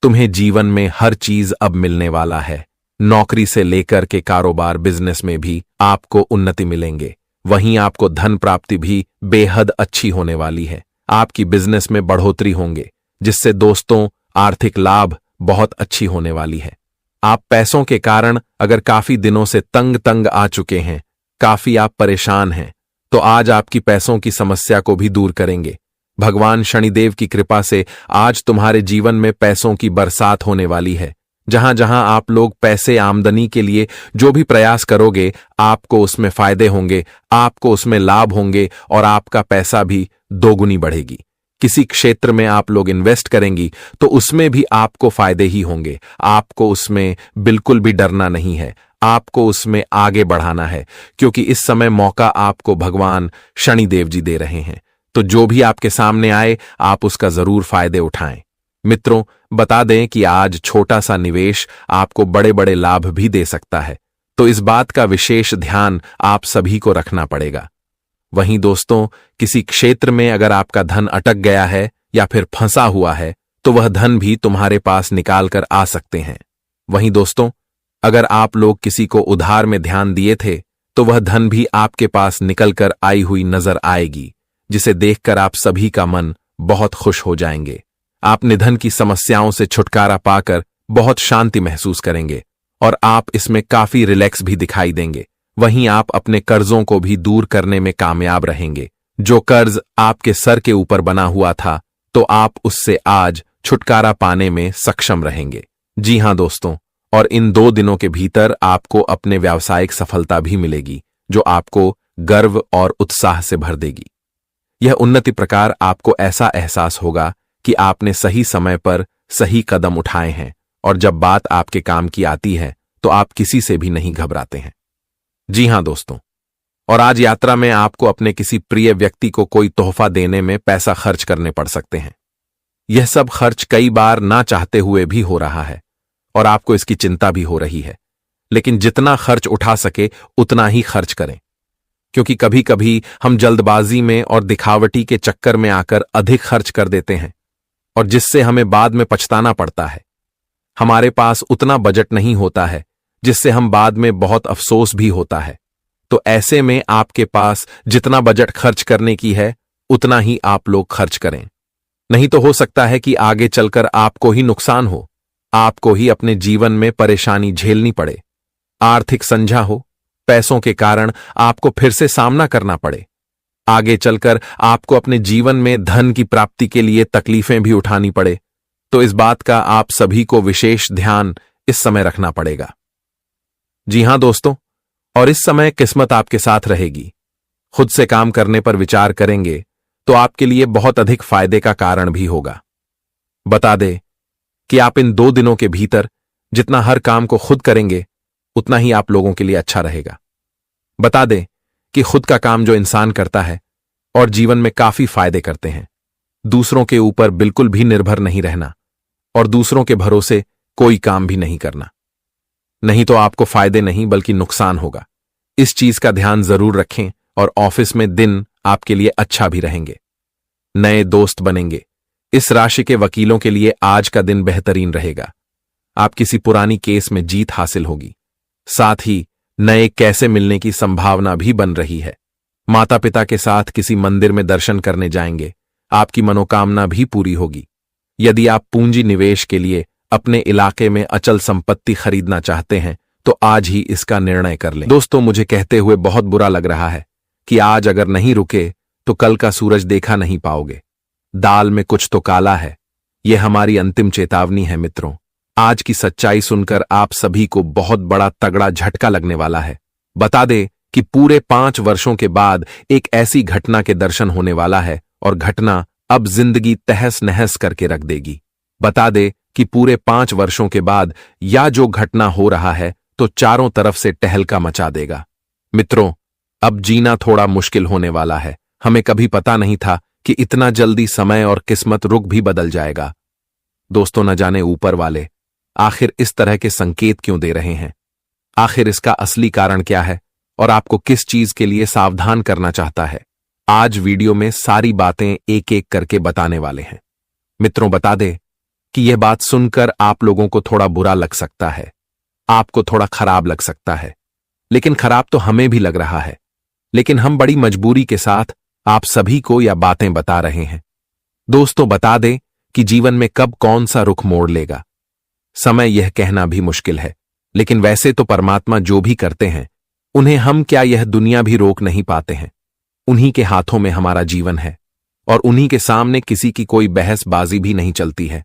तुम्हें जीवन में हर चीज अब मिलने वाला है। नौकरी से लेकर के कारोबार, बिजनेस में भी आपको उन्नति मिलेंगे। वहीं आपको धन प्राप्ति भी बेहद अच्छी होने वाली है। आपकी बिजनेस में बढ़ोतरी होंगे, जिससे दोस्तों आर्थिक लाभ बहुत अच्छी होने वाली है। आप पैसों के कारण अगर काफी दिनों से तंग आ चुके हैं, काफी आप परेशान हैं, तो आज आपकी पैसों की समस्या को भी दूर करेंगे। भगवान शनिदेव की कृपा से आज तुम्हारे जीवन में पैसों की बरसात होने वाली है। जहां जहां आप लोग पैसे आमदनी के लिए जो भी प्रयास करोगे, आपको उसमें फायदे होंगे, आपको उसमें लाभ होंगे और आपका पैसा भी दोगुनी बढ़ेगी। किसी क्षेत्र में आप लोग इन्वेस्ट करेंगी तो उसमें भी आपको फायदे ही होंगे। आपको उसमें बिल्कुल भी डरना नहीं है, आपको उसमें आगे बढ़ाना है, क्योंकि इस समय मौका आपको भगवान शनिदेव जी दे रहे हैं। तो जो भी आपके सामने आए, आप उसका जरूर फायदे उठाएं। मित्रों, बता दें कि आज छोटा सा निवेश आपको बड़े बड़े लाभ भी दे सकता है, तो इस बात का विशेष ध्यान आप सभी को रखना पड़ेगा। वहीं दोस्तों, किसी क्षेत्र में अगर आपका धन अटक गया है या फिर फंसा हुआ है, तो वह धन भी तुम्हारे पास निकाल कर आ सकते हैं। वहीं दोस्तों, अगर आप लोग किसी को उधार में ध्यान दिए थे, तो वह धन भी आपके पास निकल कर आई हुई नजर आएगी, जिसे देखकर आप सभी का मन बहुत खुश हो जाएंगे। आप निधन की समस्याओं से छुटकारा पाकर बहुत शांति महसूस करेंगे और आप इसमें काफी रिलैक्स भी दिखाई देंगे। वहीं आप अपने कर्जों को भी दूर करने में कामयाब रहेंगे। जो कर्ज आपके सर के ऊपर बना हुआ था, तो आप उससे आज छुटकारा पाने में सक्षम रहेंगे। जी हां दोस्तों, और इन 2 दिनों के भीतर आपको अपने व्यावसायिक सफलता भी मिलेगी, जो आपको गर्व और उत्साह से भर देगी। यह उन्नति प्रकार आपको ऐसा एहसास होगा कि आपने सही समय पर सही कदम उठाए हैं, और जब बात आपके काम की आती है तो आप किसी से भी नहीं घबराते हैं। जी हां दोस्तों, और आज यात्रा में आपको अपने किसी प्रिय व्यक्ति को कोई तोहफा देने में पैसा खर्च करने पड़ सकते हैं। यह सब खर्च कई बार ना चाहते हुए भी हो रहा है और आपको इसकी चिंता भी हो रही है, लेकिन जितना खर्च उठा सके उतना ही खर्च करें, क्योंकि कभी कभी हम जल्दबाजी में और दिखावटी के चक्कर में आकर अधिक खर्च कर देते हैं, और जिससे हमें बाद में पछताना पड़ता है। हमारे पास उतना बजट नहीं होता है, जिससे हम बाद में बहुत अफसोस भी होता है। तो ऐसे में आपके पास जितना बजट खर्च करने की है, उतना ही आप लोग खर्च करें। नहीं तो हो सकता है कि आगे चलकर आपको ही नुकसान हो, आपको ही अपने जीवन में परेशानी झेलनी पड़े। आर्थिक संझा हो, पैसों के कारण आपको फिर से सामना करना पड़े। आगे चलकर आपको अपने जीवन में धन की प्राप्ति के लिए तकलीफें भी उठानी पड़े, तो इस बात का आप सभी को विशेष ध्यान इस समय रखना पड़ेगा। जी हां दोस्तों, और इस समय किस्मत आपके साथ रहेगी। खुद से काम करने पर विचार करेंगे तो आपके लिए बहुत अधिक फायदे का कारण भी होगा। बता दें कि आप इन 2 दिनों के भीतर जितना हर काम को खुद करेंगे उतना ही आप लोगों के लिए अच्छा रहेगा। बता दें कि खुद का काम जो इंसान करता है और जीवन में काफी फायदे करते हैं, दूसरों के ऊपर बिल्कुल भी निर्भर नहीं रहना और दूसरों के भरोसे कोई काम भी नहीं करना, नहीं तो आपको फायदे नहीं बल्कि नुकसान होगा। इस चीज का ध्यान जरूर रखें और ऑफिस में दिन आपके लिए अच्छा भी रहेंगे। नए दोस्त बनेंगे। इस राशि के वकीलों के लिए आज का दिन बेहतरीन रहेगा। आप किसी पुरानी केस में जीत हासिल होगी। साथ ही नए कैसे मिलने की संभावना भी बन रही है। माता पिता के साथ किसी मंदिर में दर्शन करने जाएंगे। आपकी मनोकामना भी पूरी होगी। यदि आप पूंजी निवेश के लिए अपने इलाके में अचल संपत्ति खरीदना चाहते हैं तो आज ही इसका निर्णय कर लें। दोस्तों, मुझे कहते हुए बहुत बुरा लग रहा है कि आज अगर नहीं रुके तो कल का सूरज देखा नहीं पाओगे। दाल में कुछ तो काला है। यह हमारी अंतिम चेतावनी है मित्रों। आज की सच्चाई सुनकर आप सभी को बहुत बड़ा तगड़ा झटका लगने वाला है। बता दे कि पूरे 5 वर्षों के बाद एक ऐसी घटना के दर्शन होने वाला है और घटना अब जिंदगी तहस नहस करके रख देगी। बता दे कि पूरे 5 वर्षों के बाद या जो घटना हो रहा है तो चारों तरफ से टहलका मचा देगा। मित्रों, अब जीना थोड़ा मुश्किल होने वाला है। हमें कभी पता नहीं था कि इतना जल्दी समय और किस्मत रुख भी बदल जाएगा। दोस्तों, न जाने ऊपर वाले आखिर इस तरह के संकेत क्यों दे रहे हैं। आखिर इसका असली कारण क्या है और आपको किस चीज के लिए सावधान करना चाहता है। आज वीडियो में सारी बातें एक एक करके बताने वाले हैं। मित्रों, बता दे कि यह बात सुनकर आप लोगों को थोड़ा बुरा लग सकता है, आपको थोड़ा खराब लग सकता है, लेकिन खराब तो हमें भी लग रहा है। लेकिन हम बड़ी मजबूरी के साथ आप सभी को यह बातें बता रहे हैं। दोस्तों, बता दें कि जीवन में कब कौन सा रुख मोड़ लेगा, समय यह कहना भी मुश्किल है। लेकिन वैसे तो परमात्मा जो भी करते हैं उन्हें हम क्या यह दुनिया भी रोक नहीं पाते हैं। उन्हीं के हाथों में हमारा जीवन है और उन्हीं के सामने किसी की कोई बहसबाजी भी नहीं चलती है।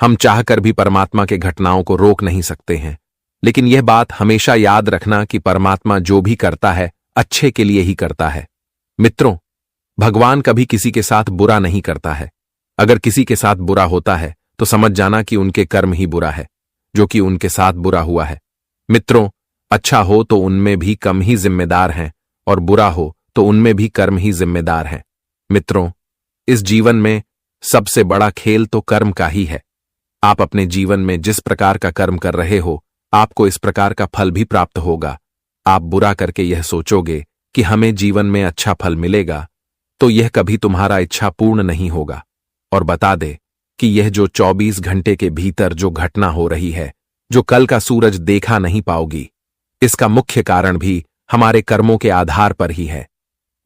हम चाहकर भी परमात्मा के घटनाओं को रोक नहीं सकते हैं। लेकिन यह बात हमेशा याद रखना कि परमात्मा जो भी करता है अच्छे के लिए ही करता है। मित्रों, भगवान कभी किसी के साथ बुरा नहीं करता है। अगर किसी के साथ बुरा होता है तो समझ जाना कि उनके कर्म ही बुरा है जो कि उनके साथ बुरा हुआ है। मित्रों, अच्छा हो तो उनमें भी कम ही जिम्मेदार हैं और बुरा हो तो उनमें भी कर्म ही जिम्मेदार हैं। मित्रों, इस जीवन में सबसे बड़ा खेल तो कर्म का ही है। आप अपने जीवन में जिस प्रकार का कर्म कर रहे हो आपको इस प्रकार का फल भी प्राप्त होगा। आप बुरा करके यह सोचोगे कि हमें जीवन में अच्छा फल मिलेगा तो यह कभी तुम्हारा इच्छा पूर्ण नहीं होगा। और बता दे कि यह जो 24 घंटे के भीतर जो घटना हो रही है, जो कल का सूरज देखा नहीं पाओगी, इसका मुख्य कारण भी हमारे कर्मों के आधार पर ही है।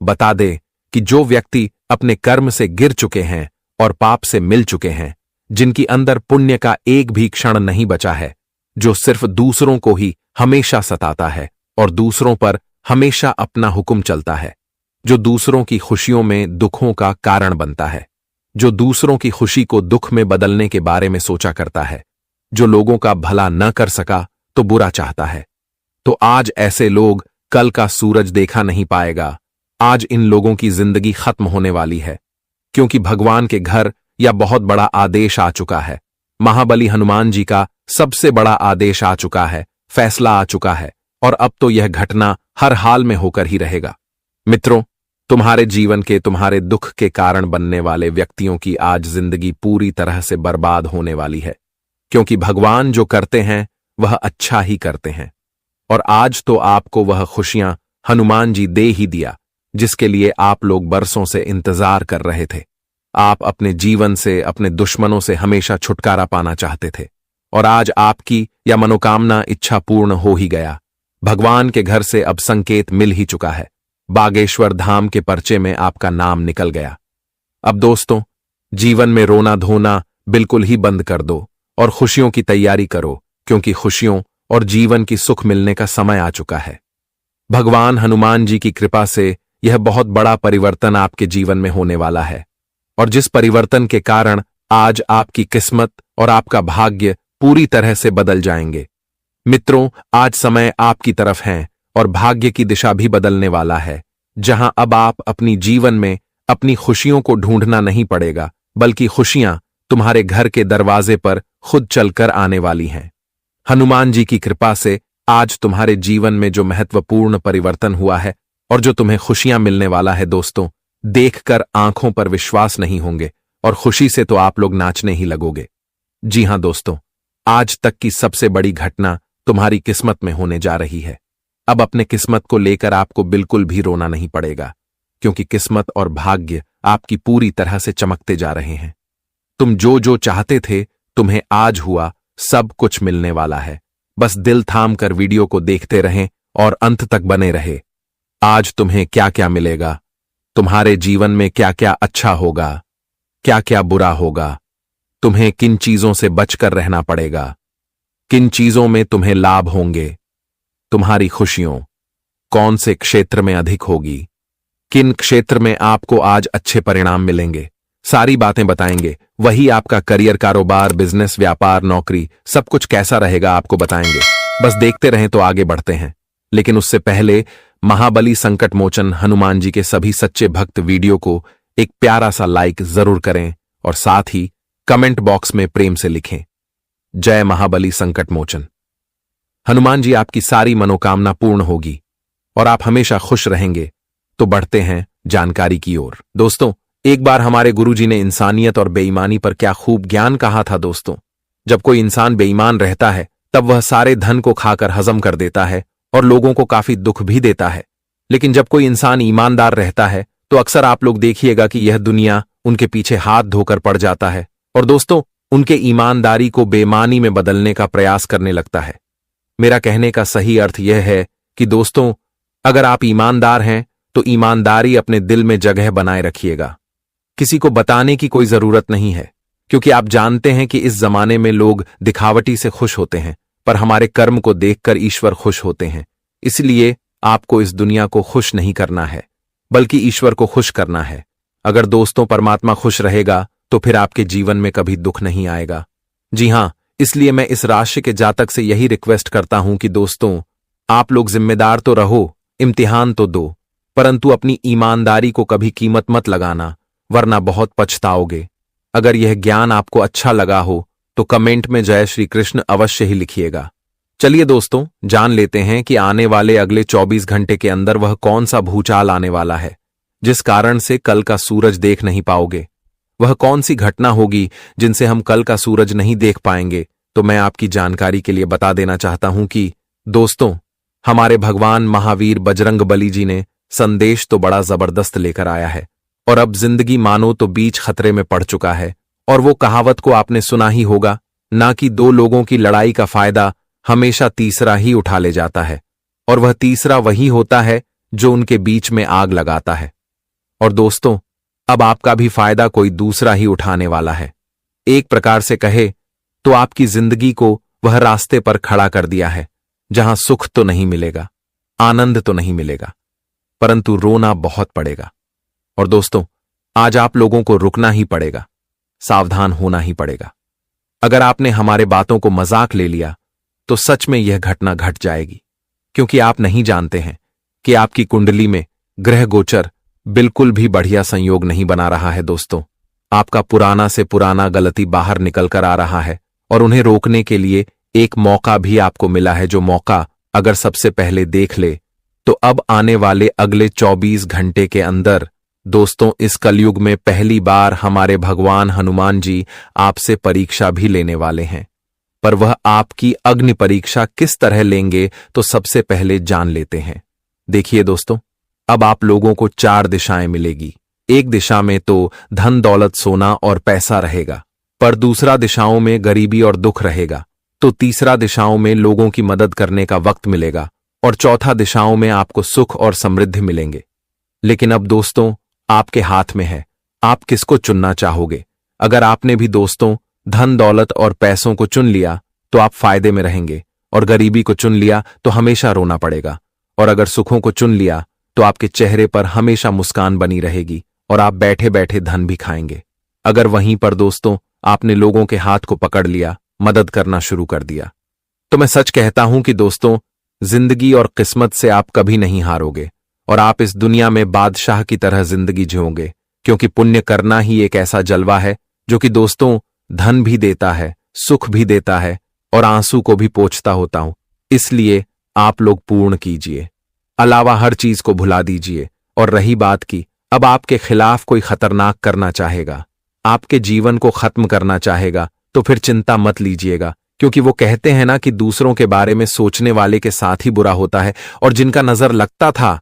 बता दे कि जो व्यक्ति अपने कर्म से गिर चुके हैं और पाप से मिल चुके हैं, जिनकी अंदर पुण्य का एक भी क्षण नहीं बचा है, जो सिर्फ दूसरों को ही हमेशा सताता है और दूसरों पर हमेशा अपना हुक्म चलता है, जो दूसरों की खुशियों में दुखों का कारण बनता है, जो दूसरों की खुशी को दुख में बदलने के बारे में सोचा करता है, जो लोगों का भला न कर सका तो बुरा चाहता है, तो आज ऐसे लोग कल का सूरज देखा नहीं पाएगा। आज इन लोगों की जिंदगी खत्म होने वाली है, क्योंकि भगवान के घर या बहुत बड़ा आदेश आ चुका है। महाबली हनुमान जी का सबसे बड़ा आदेश आ चुका है, फैसला आ चुका है और अब तो यह घटना हर हाल में होकर ही रहेगा। मित्रों, तुम्हारे जीवन के तुम्हारे दुख के कारण बनने वाले व्यक्तियों की आज जिंदगी पूरी तरह से बर्बाद होने वाली है, क्योंकि भगवान जो करते हैं वह अच्छा ही करते हैं। और आज तो आपको वह खुशियां हनुमान जी दे ही दिया जिसके लिए आप लोग बरसों से इंतजार कर रहे थे। आप अपने जीवन से, अपने दुश्मनों से हमेशा छुटकारा पाना चाहते थे और आज आपकी या मनोकामना इच्छा पूर्ण हो ही गया। भगवान के घर से अब संकेत मिल ही चुका है। बागेश्वर धाम के पर्चे में आपका नाम निकल गया। अब दोस्तों, जीवन में रोना धोना बिल्कुल ही बंद कर दो और खुशियों की तैयारी करो, क्योंकि खुशियों और जीवन की सुख मिलने का समय आ चुका है। भगवान हनुमान जी की कृपा से यह बहुत बड़ा परिवर्तन आपके जीवन में होने वाला है, और जिस परिवर्तन के कारण आज आपकी किस्मत और आपका भाग्य पूरी तरह से बदल जाएंगे। मित्रों, आज समय आपकी तरफ है और भाग्य की दिशा भी बदलने वाला है, जहां अब आप अपनी जीवन में अपनी खुशियों को ढूंढना नहीं पड़ेगा, बल्कि खुशियां तुम्हारे घर के दरवाजे पर खुद चलकर आने वाली हैं। हनुमान जी की कृपा से आज तुम्हारे जीवन में जो महत्वपूर्ण परिवर्तन हुआ है और जो तुम्हें खुशियां मिलने वाला है दोस्तों, देखकर आंखों पर विश्वास नहीं होंगे और खुशी से तो आप लोग नाचने ही लगोगे। जी हां दोस्तों, आज तक की सबसे बड़ी घटना तुम्हारी किस्मत में होने जा रही है। अब अपने किस्मत को लेकर आपको बिल्कुल भी रोना नहीं पड़ेगा, क्योंकि किस्मत और भाग्य आपकी पूरी तरह से चमकते जा रहे हैं। तुम जो जो चाहते थे तुम्हें आज हुआ, सब कुछ मिलने वाला है। बस दिल थाम कर वीडियो को देखते रहें और अंत तक बने रहे। आज तुम्हें क्या क्या मिलेगा, तुम्हारे जीवन में क्या क्या अच्छा होगा, क्या क्या बुरा होगा, तुम्हें किन चीजों से बचकर रहना पड़ेगा, किन चीजों में तुम्हें लाभ होंगे, तुम्हारी खुशियों कौन से क्षेत्र में अधिक होगी, किन क्षेत्र में आपको आज अच्छे परिणाम मिलेंगे, सारी बातें बताएंगे। वही आपका करियर, कारोबार, बिजनेस, व्यापार, नौकरी, सब कुछ कैसा रहेगा आपको बताएंगे। बस देखते रहें तो आगे बढ़ते हैं। लेकिन उससे पहले महाबली संकट मोचन हनुमान जी के सभी सच्चे भक्त वीडियो को एक प्यारा सा लाइक जरूर करें और साथ ही कमेंट बॉक्स में प्रेम से लिखें, जय महाबली संकट मोचन। हनुमान जी आपकी सारी मनोकामना पूर्ण होगी और आप हमेशा खुश रहेंगे। तो बढ़ते हैं जानकारी की ओर। दोस्तों, एक बार हमारे गुरुजी ने इंसानियत और बेईमानी पर क्या खूब ज्ञान कहा था। दोस्तों, जब कोई इंसान बेईमान रहता है तब वह सारे धन को खाकर हजम कर देता है और लोगों को काफी दुख भी देता है। लेकिन जब कोई इंसान ईमानदार रहता है तो अक्सर आप लोग देखिएगा कि यह दुनिया उनके पीछे हाथ धोकर पड़ जाता है और दोस्तों उनके ईमानदारी को बेईमानी में बदलने का प्रयास करने लगता है। मेरा कहने का सही अर्थ यह है कि दोस्तों, अगर आप ईमानदार हैं तो ईमानदारी अपने दिल में जगह बनाए रखिएगा। किसी को बताने की कोई जरूरत नहीं है, क्योंकि आप जानते हैं कि इस जमाने में लोग दिखावटी से खुश होते हैं, पर हमारे कर्म को देखकर ईश्वर खुश होते हैं। इसलिए आपको इस दुनिया को खुश नहीं करना है, बल्कि ईश्वर को खुश करना है। अगर दोस्तों परमात्मा खुश रहेगा तो फिर आपके जीवन में कभी दुख नहीं आएगा। जी हां, इसलिए मैं इस राशि के जातक से यही रिक्वेस्ट करता हूं कि दोस्तों, आप लोग जिम्मेदार तो रहो, इम्तिहान तो दो, परंतु अपनी ईमानदारी को कभी कीमत मत लगाना, वरना बहुत पछताओगे। अगर यह ज्ञान आपको अच्छा लगा हो तो कमेंट में जय श्री कृष्ण अवश्य ही लिखिएगा। चलिए दोस्तों, जान लेते हैं कि आने वाले अगले 24 घंटे के अंदर वह कौन सा भूचाल आने वाला है जिस कारण से कल का सूरज देख नहीं पाओगे। वह कौन सी घटना होगी जिनसे हम कल का सूरज नहीं देख पाएंगे। तो मैं आपकी जानकारी के लिए बता देना चाहता हूं कि दोस्तों, हमारे भगवान महावीर बजरंगबली जी ने संदेश तो बड़ा जबरदस्त लेकर आया है और अब जिंदगी मानो तो बीच खतरे में पड़ चुका है। और वो कहावत को आपने सुना ही होगा, ना कि दो लोगों की लड़ाई का फायदा हमेशा तीसरा ही उठा ले जाता है, और वह तीसरा वही होता है जो उनके बीच में आग लगाता है। और दोस्तों, अब आपका भी फायदा कोई दूसरा ही उठाने वाला है। एक प्रकार से कहे तो आपकी जिंदगी को वह रास्ते पर खड़ा कर दिया है जहां सुख तो नहीं मिलेगा, आनंद तो नहीं मिलेगा, परंतु रोना बहुत पड़ेगा। और दोस्तों, आज आप लोगों को रुकना ही पड़ेगा, सावधान होना ही पड़ेगा। अगर आपने हमारे बातों को मजाक ले लिया तो सच में यह घटना घट जाएगी, क्योंकि आप नहीं जानते हैं कि आपकी कुंडली में ग्रह गोचर बिल्कुल भी बढ़िया संयोग नहीं बना रहा है। दोस्तों, आपका पुराना से पुराना गलती बाहर निकल कर आ रहा है और उन्हें रोकने के लिए एक मौका भी आपको मिला है, जो मौका अगर सबसे पहले देख ले तो अब आने वाले अगले 24 घंटे के अंदर दोस्तों, इस कलयुग में पहली बार हमारे भगवान हनुमान जी आपसे परीक्षा भी लेने वाले हैं। पर वह आपकी अग्नि परीक्षा किस तरह लेंगे तो सबसे पहले जान लेते हैं। देखिए दोस्तों, अब आप लोगों को 4 दिशाएं मिलेगी। एक दिशा में तो धन दौलत सोना और पैसा रहेगा, पर दूसरा दिशाओं में गरीबी और दुख रहेगा, तो तीसरा दिशाओं में लोगों की मदद करने का वक्त मिलेगा, और चौथा दिशाओं में आपको सुख और समृद्धि मिलेंगे। लेकिन अब दोस्तों, आपके हाथ में है, आप किसको चुनना चाहोगे। अगर आपने भी दोस्तों धन दौलत और पैसों को चुन लिया तो आप फायदे में रहेंगे, और गरीबी को चुन लिया तो हमेशा रोना पड़ेगा। और अगर सुखों को चुन लिया तो आपके चेहरे पर हमेशा मुस्कान बनी रहेगी और आप बैठे बैठे धन भी खाएंगे। अगर वहीं पर दोस्तों आपने लोगों के हाथ को पकड़ लिया, मदद करना शुरू कर दिया, तो मैं सच कहता हूं कि दोस्तों जिंदगी और किस्मत से आप कभी नहीं हारोगे और आप इस दुनिया में बादशाह की तरह जिंदगी जियोगे, क्योंकि पुण्य करना ही एक ऐसा जलवा है जो कि दोस्तों धन भी देता है, सुख भी देता है और आंसू को भी पोंछता होता हूं। इसलिए आप लोग पूर्ण कीजिए, अलावा हर चीज को भुला दीजिए। और रही बात की अब आपके खिलाफ कोई खतरनाक करना चाहेगा, आपके जीवन को खत्म करना चाहेगा, तो फिर चिंता मत लीजिएगा, क्योंकि वो कहते हैं ना कि दूसरों के बारे में सोचने वाले के साथ ही बुरा होता है, और जिनका नजर लगता था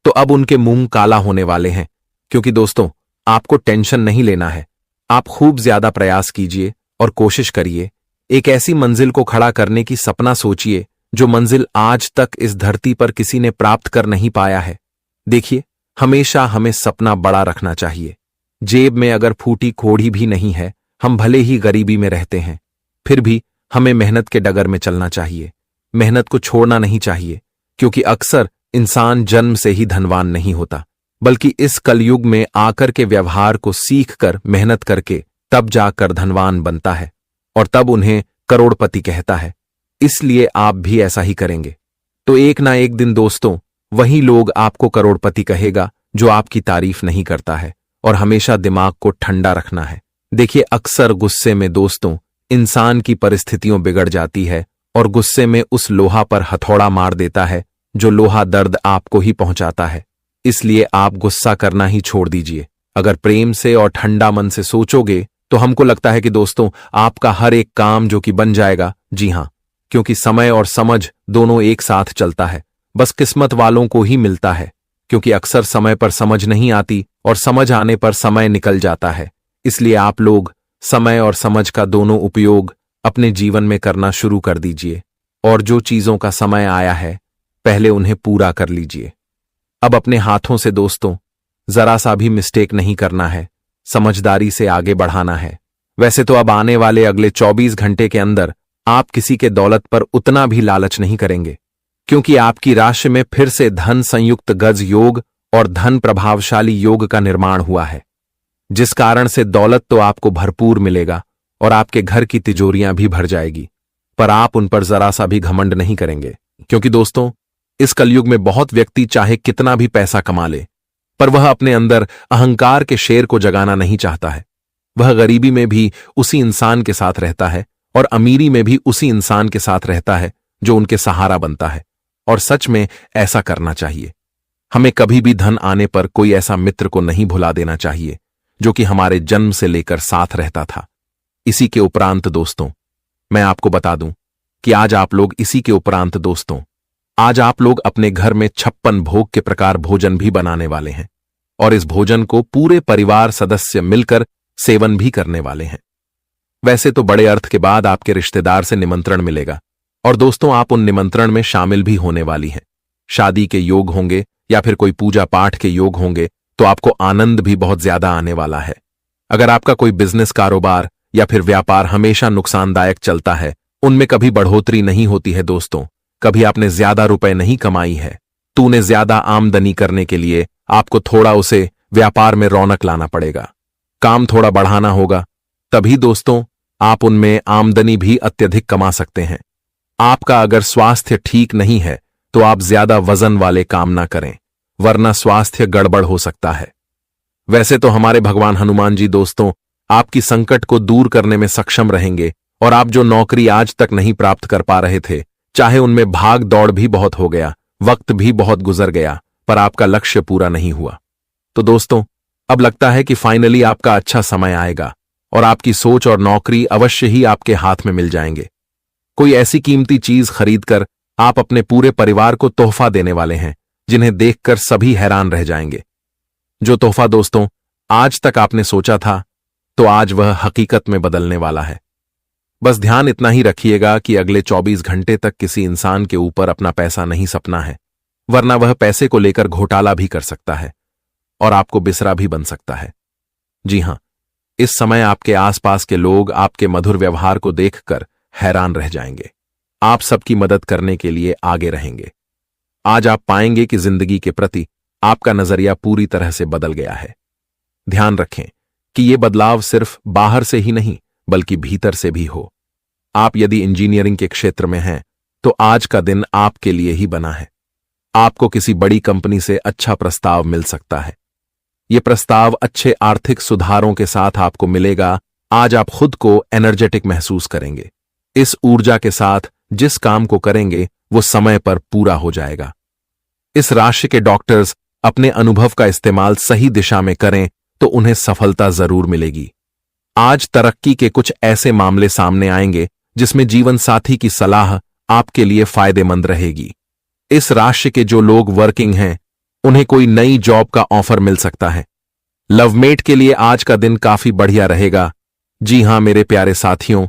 तो अब उनके मुंह काला होने वाले हैं। क्योंकि दोस्तों आपको टेंशन नहीं लेना है, आप खूब ज्यादा प्रयास कीजिए और कोशिश करिए, एक ऐसी मंजिल को खड़ा करने की सपना सोचिए जो मंजिल आज तक इस धरती पर किसी ने प्राप्त कर नहीं पाया है। देखिए, हमेशा हमें सपना बड़ा रखना चाहिए। जेब में अगर फूटी कोड़ी भी नहीं है, हम भले ही गरीबी में रहते हैं, फिर भी हमें मेहनत के डगर में चलना चाहिए, मेहनत को छोड़ना नहीं चाहिए, क्योंकि अक्सर इंसान जन्म से ही धनवान नहीं होता, बल्कि इस कलयुग में आकर के व्यवहार को सीखकर मेहनत करके तब जाकर धनवान बनता है और तब उन्हें करोड़पति कहता है। इसलिए आप भी ऐसा ही करेंगे तो एक ना एक दिन दोस्तों वही लोग आपको करोड़पति कहेगा जो आपकी तारीफ नहीं करता है। और हमेशा दिमाग को ठंडा रखना है। देखिए, अक्सर गुस्से में दोस्तों इंसान की परिस्थितियों बिगड़ जाती है और गुस्से में उस लोहा पर हथौड़ा मार देता है जो लोहा दर्द आपको ही पहुंचाता है। इसलिए आप गुस्सा करना ही छोड़ दीजिए। अगर प्रेम से और ठंडा मन से सोचोगे तो हमको लगता है कि दोस्तों आपका हर एक काम जो कि बन जाएगा। जी हां, क्योंकि समय और समझ दोनों एक साथ चलता है, बस किस्मत वालों को ही मिलता है, क्योंकि अक्सर समय पर समझ नहीं आती और समझ आने पर समय निकल जाता है। इसलिए आप लोग समय और समझ का दोनों उपयोग अपने जीवन में करना शुरू कर दीजिए और जो चीजों का समय आया है पहले उन्हें पूरा कर लीजिए। अब अपने हाथों से दोस्तों जरा सा भी मिस्टेक नहीं करना है, समझदारी से आगे बढ़ाना है। वैसे तो अब आने वाले अगले 24 घंटे के अंदर आप किसी के दौलत पर उतना भी लालच नहीं करेंगे, क्योंकि आपकी राशि में फिर से धन संयुक्त गज योग और धन प्रभावशाली योग का निर्माण हुआ है, जिस कारण से दौलत तो आपको भरपूर मिलेगा और आपके घर की तिजोरियां भी भर जाएगी। पर आप उन पर जरा सा भी घमंड नहीं करेंगे, क्योंकि दोस्तों इस कलयुग में बहुत व्यक्ति चाहे कितना भी पैसा कमा ले, पर वह अपने अंदर अहंकार के शेर को जगाना नहीं चाहता है। वह गरीबी में भी उसी इंसान के साथ रहता है और अमीरी में भी उसी इंसान के साथ रहता है जो उनके सहारा बनता है। और सच में ऐसा करना चाहिए। हमें कभी भी धन आने पर कोई ऐसा मित्र को नहीं भुला देना चाहिए जो कि हमारे जन्म से लेकर साथ रहता था। इसी के उपरांत दोस्तों मैं आपको बता दूं कि आज आप लोग आज आप लोग अपने घर में 56 भोग के प्रकार भोजन भी बनाने वाले हैं और इस भोजन को पूरे परिवार सदस्य मिलकर सेवन भी करने वाले हैं। वैसे तो बड़े अर्थ के बाद आपके रिश्तेदार से निमंत्रण मिलेगा और दोस्तों आप उन निमंत्रण में शामिल भी होने वाली हैं। शादी के योग होंगे या फिर कोई पूजा पाठ के योग होंगे तो आपको आनंद भी बहुत ज्यादा आने वाला है। अगर आपका कोई बिजनेस कारोबार या फिर व्यापार हमेशा नुकसानदायक चलता है, उनमें कभी बढ़ोतरी नहीं होती है दोस्तों, कभी आपने ज्यादा रुपए नहीं कमाई है, तो उन्हें ज्यादा आमदनी करने के लिए आपको थोड़ा उसे व्यापार में रौनक लाना पड़ेगा, काम थोड़ा बढ़ाना होगा, तभी दोस्तों आप उनमें आमदनी भी अत्यधिक कमा सकते हैं। आपका अगर स्वास्थ्य ठीक नहीं है तो आप ज्यादा वजन वाले काम ना करें, वरना स्वास्थ्य गड़बड़ हो सकता है। वैसे तो हमारे भगवान हनुमान जी दोस्तों आपकी संकट को दूर करने में सक्षम रहेंगे और आप जो नौकरी आज तक नहीं प्राप्त कर पा रहे थे, चाहे उनमें भाग दौड़ भी बहुत हो गया, वक्त भी बहुत गुजर गया, पर आपका लक्ष्य पूरा नहीं हुआ, तो दोस्तों अब लगता है कि फाइनली आपका अच्छा समय आएगा और आपकी सोच और नौकरी अवश्य ही आपके हाथ में मिल जाएंगे। कोई ऐसी कीमती चीज खरीदकर आप अपने पूरे परिवार को तोहफा देने वाले हैं जिन्हें देखकर सभी हैरान रह जाएंगे। जो तोहफा दोस्तों आज तक आपने सोचा था, तो आज वह हकीकत में बदलने वाला है। बस ध्यान इतना ही रखिएगा कि अगले 24 घंटे तक किसी इंसान के ऊपर अपना पैसा नहीं सपना है, वरना वह पैसे को लेकर घोटाला भी कर सकता है और आपको बिसरा भी बन सकता है। जी हां, इस समय आपके आसपास के लोग आपके मधुर व्यवहार को देखकर हैरान रह जाएंगे। आप सबकी मदद करने के लिए आगे रहेंगे। आज आप पाएंगे कि जिंदगी के प्रति आपका नजरिया पूरी तरह से बदल गया है। ध्यान रखें कि यह बदलाव सिर्फ बाहर से ही नहीं बल्कि भीतर से भी हो। आप यदि इंजीनियरिंग के क्षेत्र में हैं तो आज का दिन आपके लिए ही बना है। आपको किसी बड़ी कंपनी से अच्छा प्रस्ताव मिल सकता है। यह प्रस्ताव अच्छे आर्थिक सुधारों के साथ आपको मिलेगा। आज आप खुद को एनर्जेटिक महसूस करेंगे। इस ऊर्जा के साथ जिस काम को करेंगे वो समय पर पूरा हो जाएगा। इस राशि के डॉक्टर्स अपने अनुभव का इस्तेमाल सही दिशा में करें तो उन्हें सफलता जरूर मिलेगी। आज तरक्की के कुछ ऐसे मामले सामने आएंगे जिसमें जीवन साथी की सलाह आपके लिए फायदेमंद रहेगी। इस राशि के जो लोग वर्किंग हैं उन्हें कोई नई जॉब का ऑफर मिल सकता है। लवमेट के लिए आज का दिन काफी बढ़िया रहेगा। जी हां मेरे प्यारे साथियों,